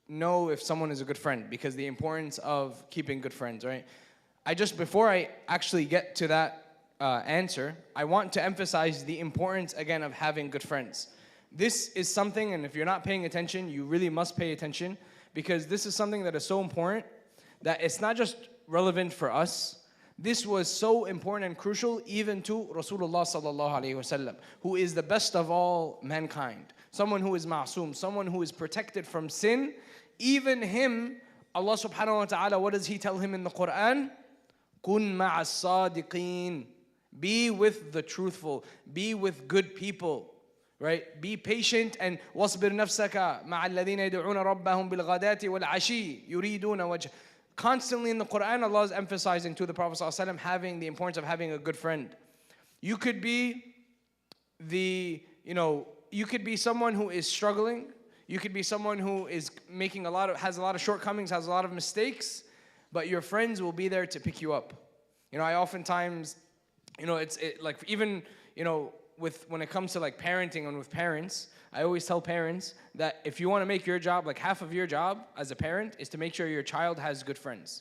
know if someone is a good friend, because the importance of keeping good friends, right? Before I actually get to that answer, I want to emphasize the importance again of having good friends. This is something, and if you're not paying attention, you really must pay attention, because this is something that is so important that it's not just relevant for us. This was so important and crucial even to Rasulullah sallallahu alaihi wasallam, who is the best of all mankind, someone who is ma'soom, someone who is protected from sin. Even him, Allah subhanahu wa ta'ala, what does He tell him in the Quran? Kun ma'as sadiqeen. Be with the truthful. Be with good people. Right? Be patient and واصبر نفسك مع الذين يدعون ربهم بالغداة والعشي يريدون وجه. Constantly in the Quran, Allah is emphasizing to the Prophet ﷺ having the importance of having a good friend. You could be you could be someone who is struggling. You could be someone who is has a lot of shortcomings, has a lot of mistakes, but your friends will be there to pick you up. I oftentimes, when it comes to like parenting and with parents, I always tell parents that if you want to make your job, like half of your job as a parent is to make sure your child has good friends.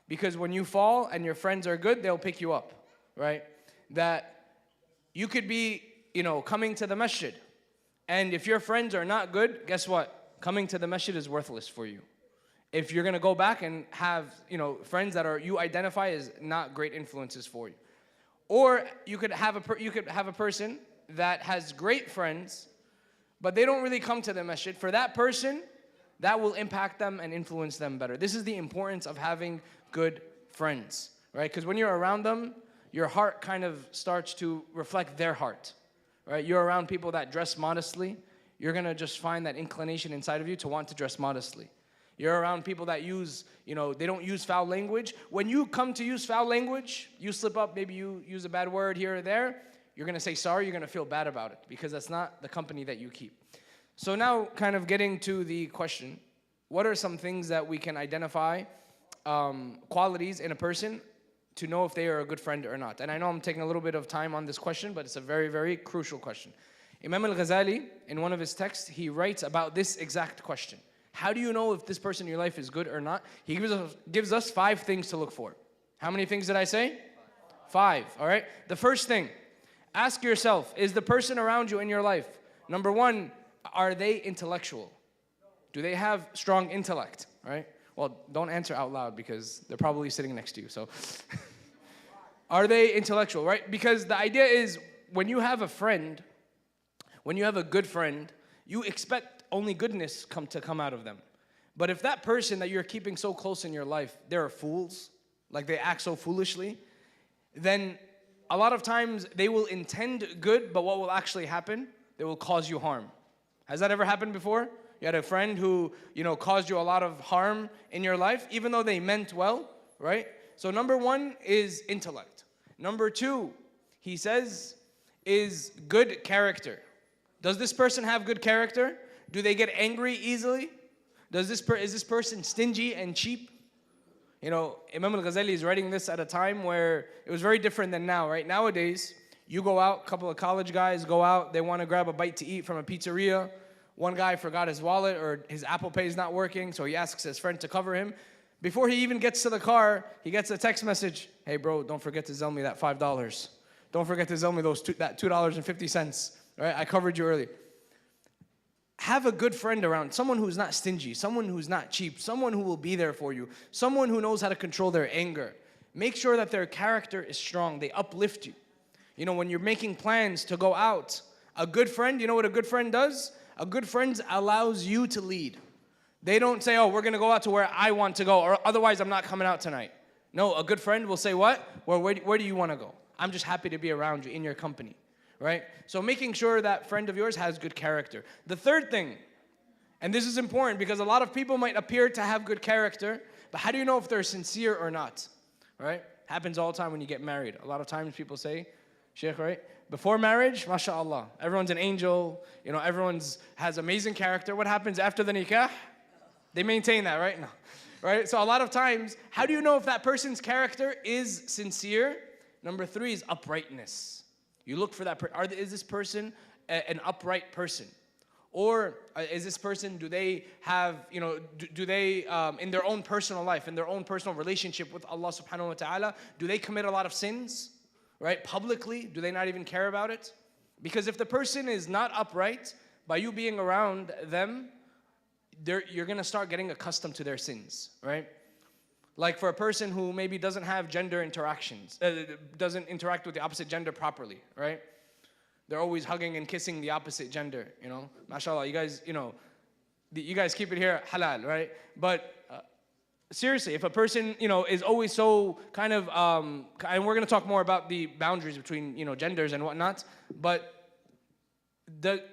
Because when you fall and your friends are good, they'll pick you up, right? That you could be, coming to the masjid, and if your friends are not good, guess what? Coming to the masjid is worthless for you. If you're going to go back and have, friends that you identify as not great influences for you. Or you could have a person that has great friends, but they don't really come to the masjid. For that person, that will impact them and influence them better. This is the importance of having good friends, right? Because when you're around them, your heart kind of starts to reflect their heart, right? You're around people that dress modestly, you're gonna just find that inclination inside of you to want to dress modestly. You're around people that they don't use foul language. When you come to use foul language, you slip up, maybe you use a bad word here or there, you're going to say sorry, you're going to feel bad about it, because that's not the company that you keep. So now, kind of getting to the question, what are some things that we can identify, qualities in a person to know if they are a good friend or not? And I know I'm taking a little bit of time on this question, but it's a very, very crucial question. Imam al-Ghazali, in one of his texts, he writes about this exact question. How do you know if this person in your life is good or not? He gives us 5 things to look for. How many things did I say? 5, all right? The first thing, ask yourself, is the person around you in your life, number 1, are they intellectual? Do they have strong intellect, right? Well, don't answer out loud because they're probably sitting next to you, so. Are they intellectual, right? Because the idea is, when you have a friend, when you have a good friend, you expect only goodness to come out of them. But if that person that you're keeping so close in your life, they're fools, like they act so foolishly, then a lot of times they will intend good, but what will actually happen? They will cause you harm. Has that ever happened before? You had a friend who, caused you a lot of harm in your life, even though they meant well, right? So number 1 is intellect. Number 2, he says, is good character. Does this person have good character? Do they get angry easily? Is this person stingy and cheap? Imam al-Ghazali is writing this at a time where it was very different than now, right? Nowadays, you go out, a couple of college guys go out, they want to grab a bite to eat from a pizzeria. One guy forgot his wallet or his Apple Pay is not working, so he asks his friend to cover him. Before he even gets to the car, he gets a text message. Hey bro, don't forget to Zelle me that $5. Don't forget to Zelle me that $2.50. Right? I covered you earlier. have a good friend around, someone who's not stingy, someone who's not cheap, someone who will be there for you, someone who knows how to control their anger. Make sure that their character is strong, they uplift you. You know, when you're making plans to go out, a good friend, you know what a good friend does? A good friend allows you to lead. They don't say, oh, we're going to go out to where I want to go, or otherwise I'm not coming out tonight. No, a good friend will say, what? Well, where do you want to go? I'm just happy to be around you, in your company, right? So making sure that friend of yours has good character. The third thing, and this is important because a lot of people might appear to have good character, but how do you know if they're sincere or not, right? Happens all the time when you get married. A lot of times people say, Sheikh, right? Before marriage, mashallah, everyone's an angel, you know, everyone's has amazing character. What happens after the nikah? They maintain that, right? No. Right? So a lot of times, how do you know if that person's character is sincere? Number 3 is uprightness. You look for that is this person an upright person? Or is this person, do they have, you know, do they, in their own personal life, in their own personal relationship with Allah subhanahu wa ta'ala, do they commit a lot of sins? Right? Publicly, do they not even care about it? Because if the person is not upright, by you being around them, you're going to start getting accustomed to their sins, right? Like for a person who maybe doesn't have gender interactions, doesn't interact with the opposite gender properly, right? They're always hugging and kissing the opposite gender, you know? MashaAllah, you guys, you know, you guys keep it here halal, right? But seriously, if a person, you know, is always so kind of, and we're going to talk more about the boundaries between, you know, genders and whatnot, but that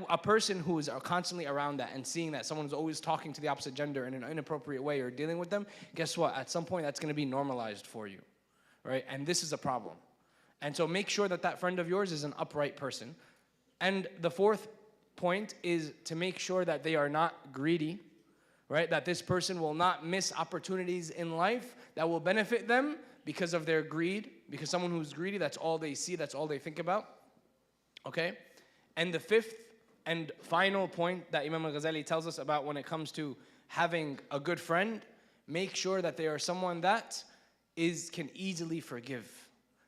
a person who is constantly around that and seeing that someone's always talking to the opposite gender in an inappropriate way or dealing with them, guess what? At some point, that's going to be normalized for you, right? And this is a problem. And so make sure that that friend of yours is an upright person. And the 4th point is to make sure that they are not greedy, right? That this person will not miss opportunities in life that will benefit them because of their greed. Because someone who's greedy, that's all they see, that's all they think about. Okay? And the 5th and final point that Imam al-Ghazali tells us about when it comes to having a good friend, make sure that they are someone that can easily forgive.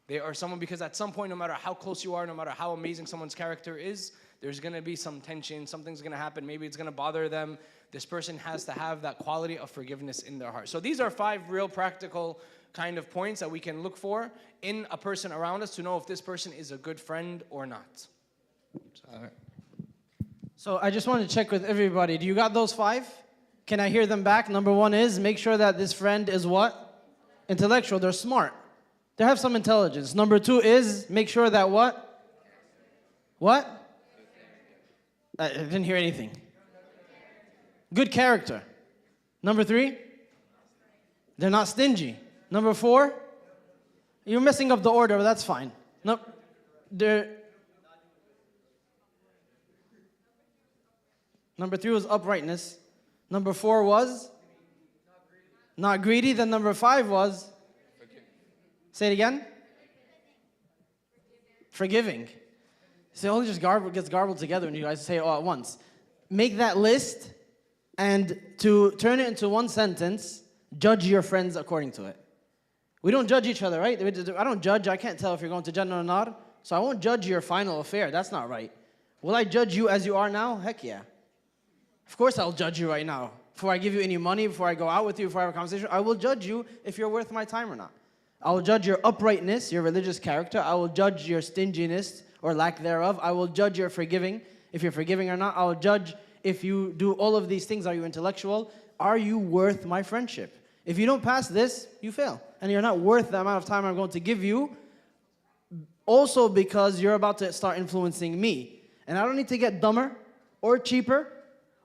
They are someone, because at some point, no matter how close you are, no matter how amazing someone's character is, there's going to be some tension, something's going to happen, maybe it's going to bother them. This person has to have that quality of forgiveness in their heart. So these are 5 real practical kind of points that we can look for in a person around us to know if this person is a good friend or not. So I just wanted to check with everybody. Do you got those 5? Can I hear them back? Number 1 is make sure that this friend is what? Intellectual. They're smart. They have some intelligence. Number 2 is make sure that what? What? I didn't hear anything. Good character. Number 3? They're not stingy. Number 4? You're messing up the order, but that's fine. No, Number 3 was uprightness. Number 4 was? Not greedy. Then number 5 was? Say it again. Forgiving. See, it all just gets garbled together when you guys say it all at once. Make that list, and to turn it into one sentence, judge your friends according to it. We don't judge each other, right? I don't judge. I can't tell if you're going to Jannah or not. So I won't judge your final affair. That's not right. Will I judge you as you are now? Heck yeah. Of course I'll judge you right now. Before I give you any money, before I go out with you, before I have a conversation, I will judge you if you're worth my time or not. I will judge your uprightness, your religious character. I will judge your stinginess or lack thereof. I will judge your forgiving, if you're forgiving or not. I will judge if you do all of these things. Are you intellectual? Are you worth my friendship? If you don't pass this, you fail. And you're not worth the amount of time I'm going to give you. Also because you're about to start influencing me. And I don't need to get dumber or cheaper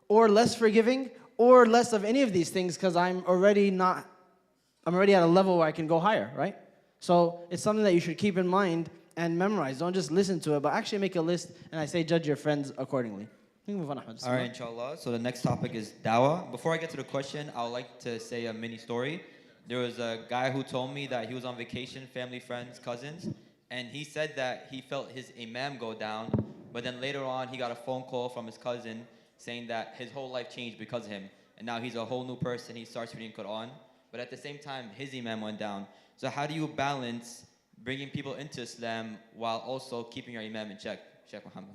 or less forgiving or less of any of these things because I'm already at a level where I can go higher, right? So it's something that you should keep in mind and memorize. Don't just listen to it, but actually make a list, and I say judge your friends accordingly. We can move on, Ahmed. All right, inshallah. So the next topic is dawah. Before I get to the question, I would like to say a mini story. There was a guy who told me that he was on vacation, family, friends, cousins, and he said that he felt his imam go down, but then later on he got a phone call from his cousin saying that his whole life changed because of him, and now he's a whole new person. He starts reading Quran, but at the same time, his imam went down. So how do you balance bringing people into Islam while also keeping your imam in check, Sheikh Muhammad?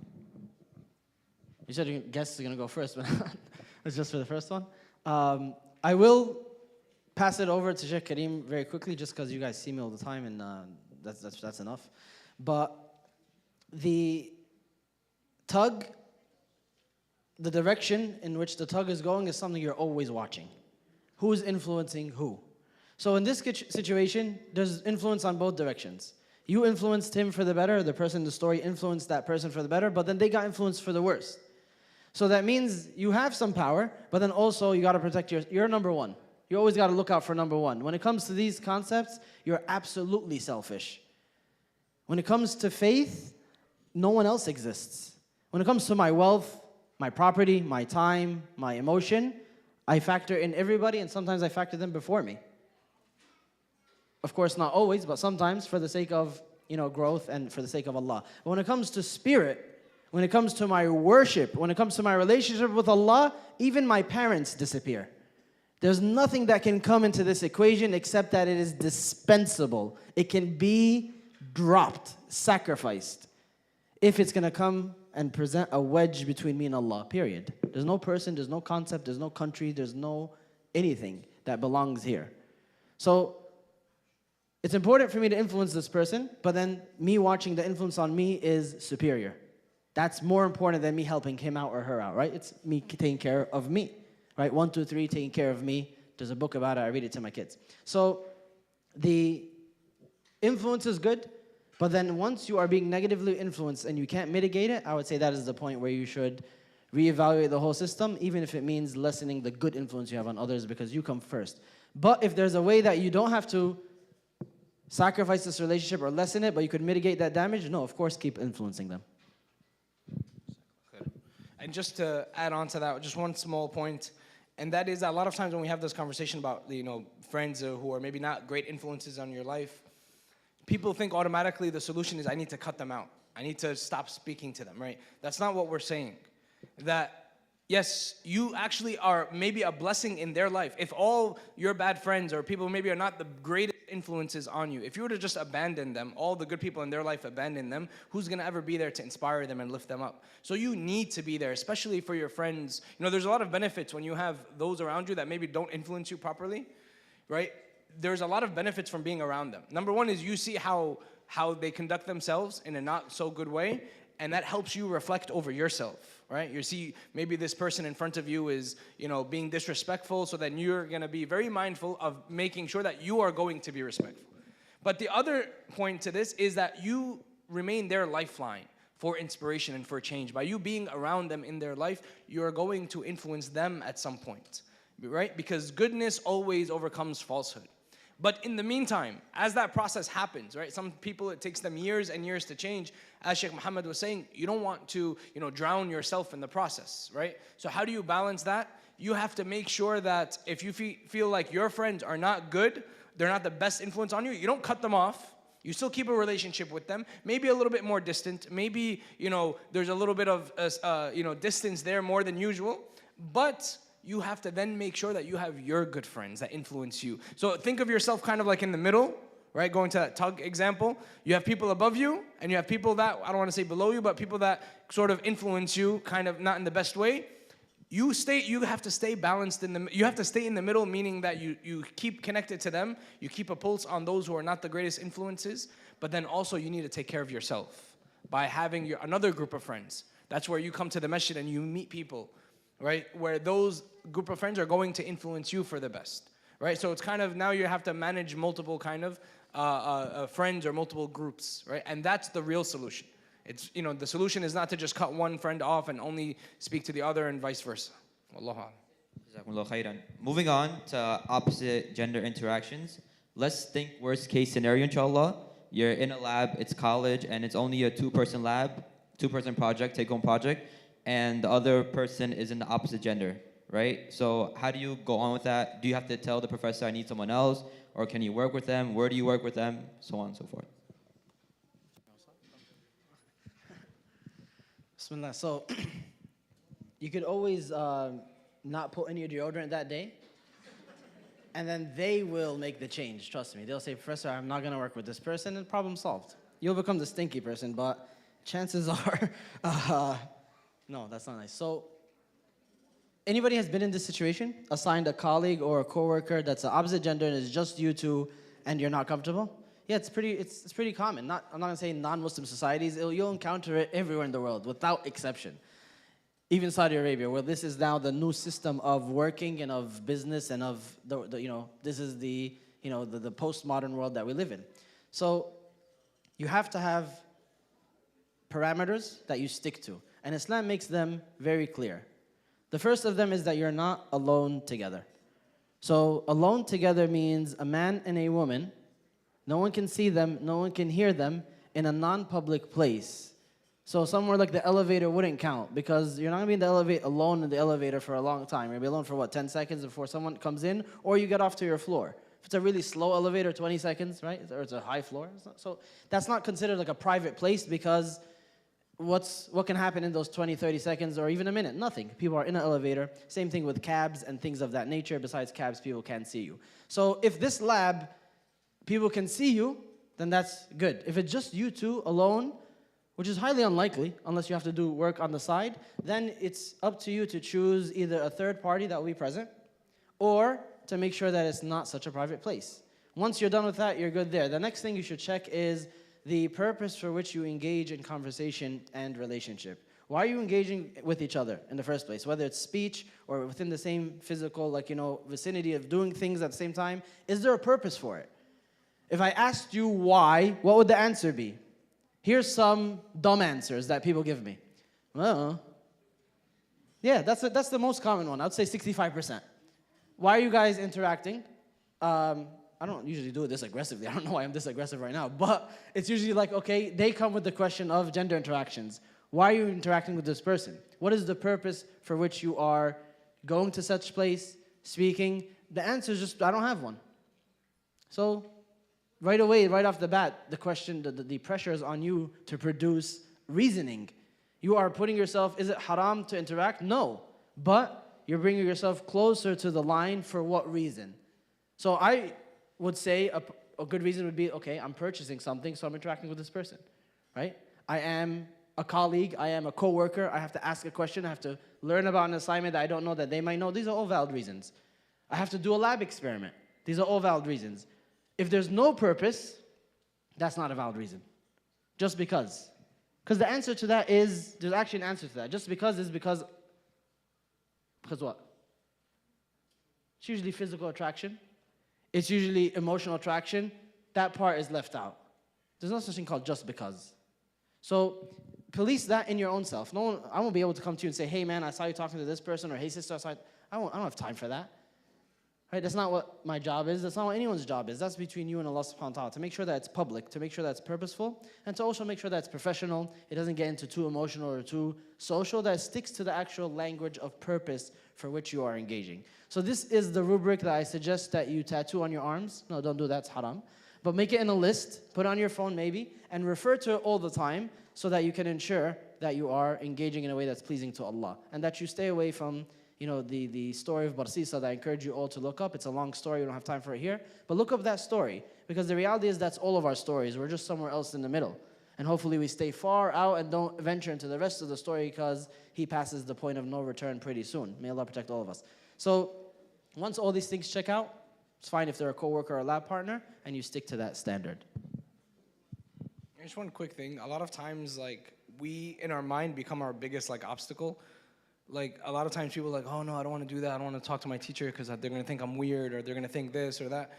You said your guests are going to go first, but it's just for the first one. I will pass it over to Sheikh Kareem very quickly, just because you guys see me all the time, and that's enough. But the tug, the direction in which the tug is going is something you're always watching. Who's influencing who? So in this situation, there's influence on both directions. You influenced him for the better, the person in the story influenced that person for the better, but then they got influenced for the worse. So that means you have some power, but then also you got to protect you're number one. You always got to look out for number one. When it comes to these concepts, you're absolutely selfish. When it comes to faith, no one else exists. When it comes to my wealth, my property, my time, my emotion, I factor in everybody, and sometimes I factor them before me. Of course, not always, but sometimes for the sake of, growth and for the sake of Allah. But when it comes to spirit, when it comes to my worship, when it comes to my relationship with Allah, even my parents disappear. There's nothing that can come into this equation except that it is dispensable. It can be dropped, sacrificed, if it's going to come and present a wedge between me and Allah, period. There's no person, there's no concept, there's no country, there's no anything that belongs here. So it's important for me to influence this person, but then me watching the influence on me is superior. That's more important than me helping him out or her out, right? It's me taking care of me, right? 1, 2, 3, taking care of me. There's a book about it. I read it to my kids. So the influence is good, but then once you are being negatively influenced and you can't mitigate it, I would say that is the point where you should reevaluate the whole system, even if it means lessening the good influence you have on others because you come first. But if there's a way that you don't have to sacrifice this relationship or lessen it, but you could mitigate that damage, no, of course, keep influencing them. And just to add on to that, just one small point, and that is that a lot of times when we have this conversation about, friends who are maybe not great influences on your life, people think automatically the solution is I need to cut them out. I need to stop speaking to them, right? That's not what we're saying. That, yes, you actually are maybe a blessing in their life. If all your bad friends or people maybe are not the greatest influences on you, if you were to just abandon them, all the good people in their life abandon them, who's going to ever be there to inspire them and lift them up? So you need to be there, especially for your friends. There's a lot of benefits when you have those around you that maybe don't influence you properly, right? There's a lot of benefits from being around them. Number one is you see how they conduct themselves in a not so good way, and that helps you reflect over yourself, right? You see maybe this person in front of you is, being disrespectful, so then you're going to be very mindful of making sure that you are going to be respectful. But the other point to this is that you remain their lifeline for inspiration and for change. By you being around them in their life, you're going to influence them at some point, right? Because goodness always overcomes falsehood. But in the meantime, as that process happens, right? Some people, it takes them years and years to change. As Sheikh Muhammad was saying, you don't want to, drown yourself in the process, right? So how do you balance that? You have to make sure that if you feel like your friends are not good, they're not the best influence on you, you don't cut them off. You still keep a relationship with them, maybe a little bit more distant. Maybe, there's a little bit of, distance there more than usual. But you have to then make sure that you have your good friends that influence you. So think of yourself kind of like in the middle, right? Going to that tug example. You have people above you, and you have people that, I don't want to say below you, but people that sort of influence you kind of not in the best way. You have to stay balanced you have to stay in the middle, meaning that you keep connected to them, you keep a pulse on those who are not the greatest influences, but then also you need to take care of yourself by having another group of friends. That's where you come to the masjid and you meet people, right? Where those group of friends are going to influence you for the best, right? So it's kind of, now you have to manage multiple kind of friends or multiple groups, right? And that's the real solution. It's, the solution is not to just cut one friend off and only speak to the other and vice versa. Wallahu a'lam. Moving on to opposite gender interactions. Let's think worst case scenario, inshallah. You're in a lab, it's college, and it's only a two-person lab, two-person project, take-home project, and the other person is in the opposite gender, right? So how do you go on with that? Do you have to tell the professor I need someone else? Or can you work with them? Where do you work with them? So on and so forth. Bismillah. So you could always not put any deodorant that day, and then they will make the change, trust me. They'll say, Professor, I'm not going to work with this person, and problem solved. You'll become the stinky person, but chances are No, that's not nice. So, anybody has been in this situation, assigned a colleague or a coworker that's the opposite gender and it's just you two, and you're not comfortable? Yeah, it's pretty common. I'm not gonna say non-Muslim societies. You'll encounter it everywhere in the world, without exception. Even Saudi Arabia, where this is now the new system of working and of business and of this is the postmodern world that we live in. So you have to have parameters that you stick to, and Islam makes them very clear. The first of them is that you're not alone together. So alone together means a man and a woman, no one can see them, no one can hear them, in a non-public place. So somewhere like the elevator wouldn't count, because you're not gonna be in the elevator alone in the elevator for a long time. You're gonna be alone for what, 10 seconds before someone comes in, or you get off to your floor. If it's a really slow elevator, 20 seconds, right? Or it's a high floor. So that's not considered like a private place, because what can happen in those 20, 30 seconds or even a minute? Nothing. People are in an elevator. Same thing with cabs and things of that nature. Besides cabs, people can't see you. So if this lab, people can see you, then that's good. If it's just you two alone, which is highly unlikely unless you have to do work on the side, then it's up to you to choose either a third party that will be present or to make sure that it's not such a private place. Once you're done with that, you're good there. The next thing you should check is the purpose for which you engage in conversation and relationship. Why are you engaging with each other in the first place? Whether it's speech or within the same physical, vicinity of doing things at the same time, is there a purpose for it? If I asked you why, what would the answer be? Here's some dumb answers that people give me. Well, yeah, that's the most common one. I'd say 65%. Why are you guys interacting? I don't usually do it this aggressively. I don't know why I'm this aggressive right now. But it's usually like, okay, they come with the question of gender interactions. Why are you interacting with this person? What is the purpose for which you are going to such place, speaking? The answer is just, I don't have one. So right away, right off the bat, the question, the pressure is on you to produce reasoning. You are putting yourself, is it haram to interact? No. But you're bringing yourself closer to the line for what reason? So I would say a good reason would be, okay, I'm purchasing something, so I'm interacting with this person, right? I am a colleague, I am a coworker, I have to ask a question, I have to learn about an assignment that I don't know that they might know. These are all valid reasons. I have to do a lab experiment. These are all valid reasons. If there's no purpose, that's not a valid reason. Just because. Because the answer to that is, there's actually an answer to that. Just because is because what? It's usually physical attraction. It's usually emotional attraction. That part is left out. There's no such thing called just because. So police that in your own self. I won't be able to come to you and say, hey man, I saw you talking to this person, or hey sister, I don't have time for that. Right? That's not what my job is. That's not what anyone's job is. That's between you and Allah subhanahu wa ta'ala. To make sure that it's public, to make sure that it's purposeful, and to also make sure that it's professional. It doesn't get into too emotional or too social, that it sticks to the actual language of purpose for which you are engaging. So this is the rubric that I suggest that you tattoo on your arms. No, don't do that, it's haram. But make it in a list, put it on your phone maybe, and refer to it all the time so that you can ensure that you are engaging in a way that's pleasing to Allah. And that you stay away from the story of Barsisa that I encourage you all to look up. It's a long story, we don't have time for it here. But look up that story, because the reality is that's all of our stories. We're just somewhere else in the middle. And hopefully we stay far out and don't venture into the rest of the story, because he passes the point of no return pretty soon. May Allah protect all of us. So once all these things check out, it's fine if they're a coworker or a lab partner, and you stick to that standard. Just one quick thing. A lot of times, we, in our mind, become our biggest, obstacle. A lot of times people are like, oh no, I don't want to do that. I don't want to talk to my teacher because they're going to think I'm weird, or they're going to think this or that.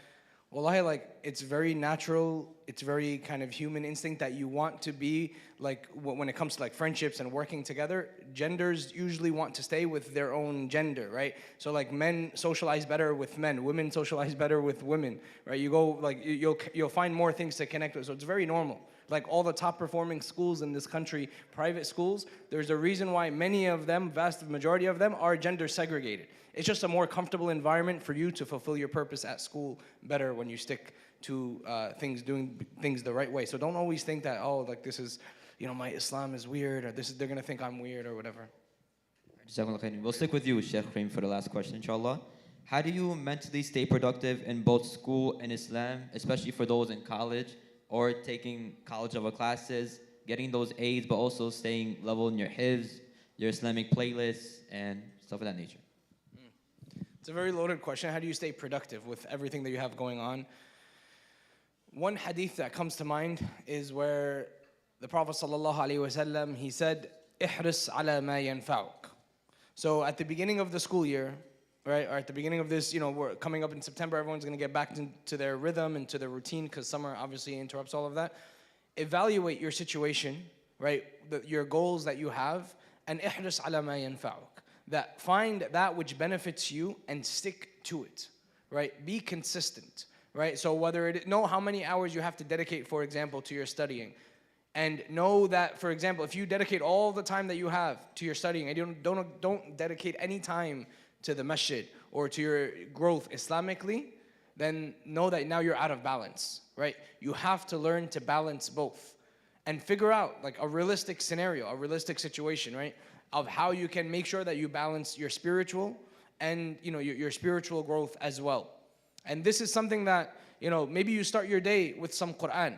Wallahi, it's very natural. It's very kind of human instinct that you want to be, when it comes to friendships and working together, genders usually want to stay with their own gender, right? So men socialize better with men, women socialize better with women, right? You go, you'll find more things to connect with. So it's very normal. All the top performing schools in this country, private schools, there's a reason why many of them, vast majority of them, are gender segregated. It's just a more comfortable environment for you to fulfill your purpose at school better when you stick to doing things the right way. So don't always think that, this is, my Islam is weird, or they're going to think I'm weird or whatever. We'll stick with you, Sheikh Kareem, for the last question, inshallah. How do you mentally stay productive in both school and Islam, especially for those in college, or taking college level classes, getting those A's, but also staying level in your hifz, your Islamic playlists, and stuff of that nature? It's a very loaded question. How do you stay productive with everything that you have going on? One hadith that comes to mind is where the Prophet ﷺ, he said, "Ihris ala ma yanfa'uk." So at the beginning of the school year, right, or at the beginning of this, we're coming up in September, everyone's going to get back to their rhythm and to their routine because summer obviously interrupts all of that. Evaluate your situation, right, your goals that you have, and ihris ala ma yanfa'uk. That find that which benefits you and stick to it, right? Be consistent, right? So know how many hours you have to dedicate, for example, to your studying. And know that, for example, if you dedicate all the time that you have to your studying and you don't dedicate any time to the masjid or to your growth Islamically, then know that now you're out of balance, right? You have to learn to balance both and figure out like a realistic scenario, a realistic situation, right? Of how you can make sure that you balance your spiritual and your spiritual growth as well. And this is something that, maybe you start your day with some Quran.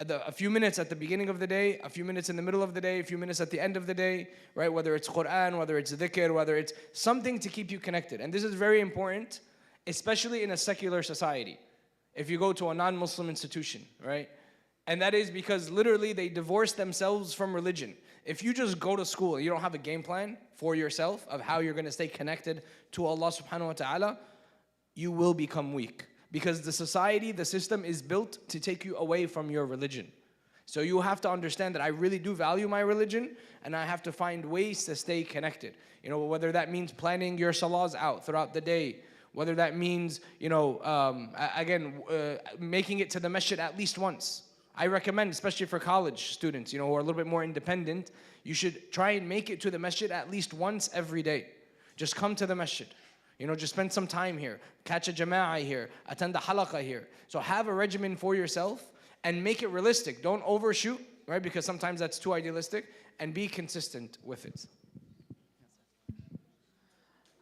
A few minutes at the beginning of the day, a few minutes in the middle of the day, a few minutes at the end of the day, right? Whether it's Quran, whether it's dhikr, whether it's something to keep you connected. And this is very important, especially in a secular society. If you go to a non-Muslim institution, right? And that is because literally they divorce themselves from religion. If you just go to school and you don't have a game plan for yourself of how you're going to stay connected to Allah subhanahu wa ta'ala, you will become weak. Because the society, the system is built to take you away from your religion. So you have to understand that I really do value my religion and I have to find ways to stay connected. Whether that means planning your salahs out throughout the day, whether that means, making it to the masjid at least once. I recommend, especially for college students, who are a little bit more independent, you should try and make it to the masjid at least once every day. Just come to the masjid. Just spend some time here. Catch a jama'ah here. Attend a halaqah here. So have a regimen for yourself and make it realistic. Don't overshoot, right? Because sometimes that's too idealistic. And be consistent with it.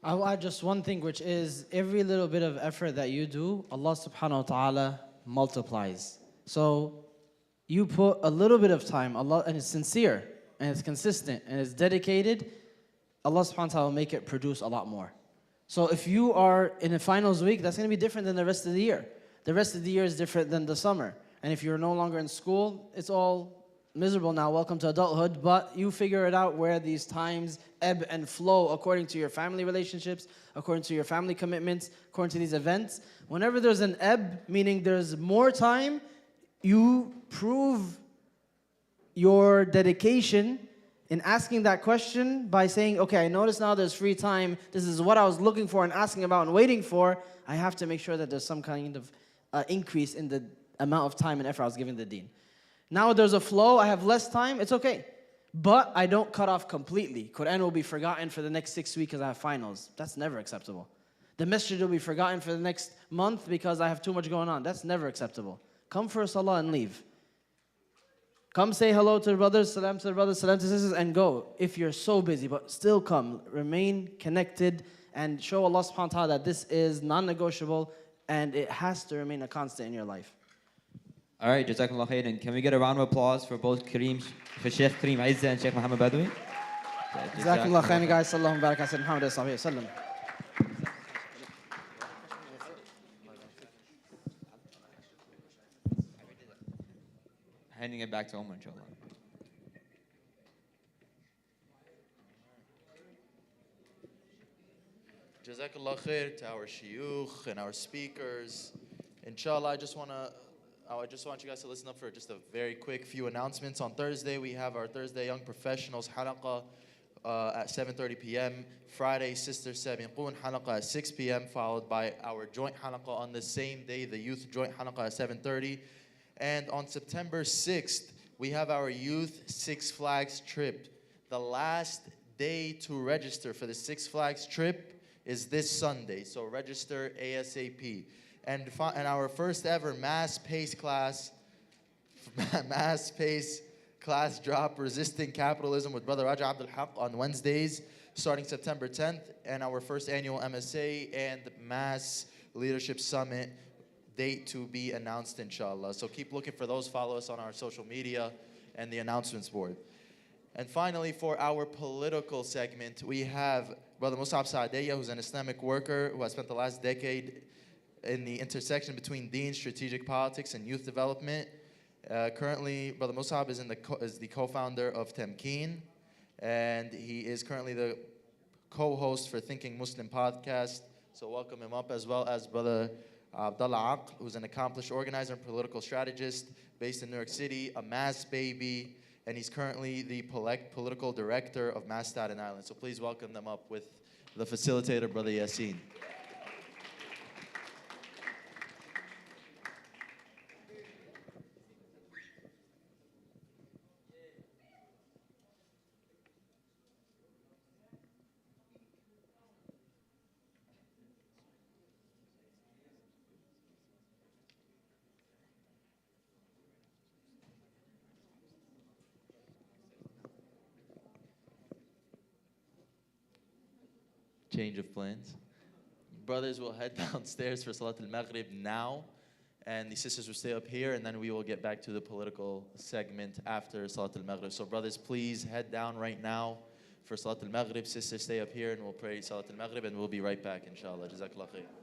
I'll add just one thing, which is every little bit of effort that you do, Allah subhanahu wa ta'ala multiplies. So you put a little bit of time, and it's sincere, and it's consistent, and it's dedicated, Allah subhanahu wa ta'ala will make it produce a lot more. So if you are in a finals week, that's going to be different than the rest of the year. The rest of the year is different than the summer. And if you're no longer in school, it's all miserable now. Welcome to adulthood. But you figure it out where these times ebb and flow according to your family relationships, according to your family commitments, according to these events. Whenever there's an ebb, meaning there's more time, you prove your dedication in asking that question by saying, okay, I notice now there's free time. This is what I was looking for and asking about and waiting for. I have to make sure that there's some kind of increase in the amount of time and effort I was giving the deen. Now there's a flow. I have less time. It's okay. But I don't cut off completely. Quran will be forgotten for the next 6 weeks because I have finals. That's never acceptable. The masjid will be forgotten for the next month because I have too much going on. That's never acceptable. Come for salah and leave. Come say hello to the brothers, salam to the brothers, salam to the sisters, and go. If you're so busy, but still come. Remain connected and show Allah subhanahu wa ta'ala that this is non-negotiable and it has to remain a constant in your life. All right, Jazakallah khair. And can we get a round of applause for both for Sheikh Kareem Aizza and Sheikh Muhammad Badawi? Jazakallah khair, guys. Sallallahu barak ala Muhammad sallallahu alayhi wa sallam. Handing it back to Omar, inshallah. Jazakallah khair to our shuyukh and our speakers. Inshallah, I just want you guys to listen up for just a very quick few announcements. On Thursday, we have our Thursday Young Professionals halaqah at 7:30 p.m. Friday, Sister Sabiqoon halaqah at 6 p.m., followed by our joint halaqah on the same day, the youth joint halaqah at 7:30. And on September 6th, we have our Youth Six Flags trip. The last day to register for the Six Flags trip is this Sunday, so register ASAP. And our first ever mass pace class drop, Resisting Capitalism with Brother Raja Abdul Haq on Wednesdays, starting September 10th. And our first annual MSA and Mass Leadership Summit, date to be announced, inshallah. So keep looking for those. Follow us on our social media and the announcements board. And finally, for our political segment, we have Brother Musab Saadiyya, who's an Islamic worker who has spent the last decade in the intersection between deen, strategic politics, and youth development. Currently, Brother Musab is the co-founder of Temkeen, and he is currently the co-host for Thinking Muslim podcast. So welcome him up, as well as Brother Abdullah Aql, who's an accomplished organizer and political strategist based in New York City, a Mass baby, and he's currently the political director of Mass Staten Island. So please welcome them up with the facilitator, Brother Yassin. Change of plans. Brothers will head downstairs for Salat al-Maghrib now, and the sisters will stay up here, and then we will get back to the political segment after Salat al-Maghrib. So brothers, please head down right now for Salat al-Maghrib. Sisters, stay up here, and we'll pray Salat al-Maghrib, and we'll be right back, inshallah. Jazakallah khair.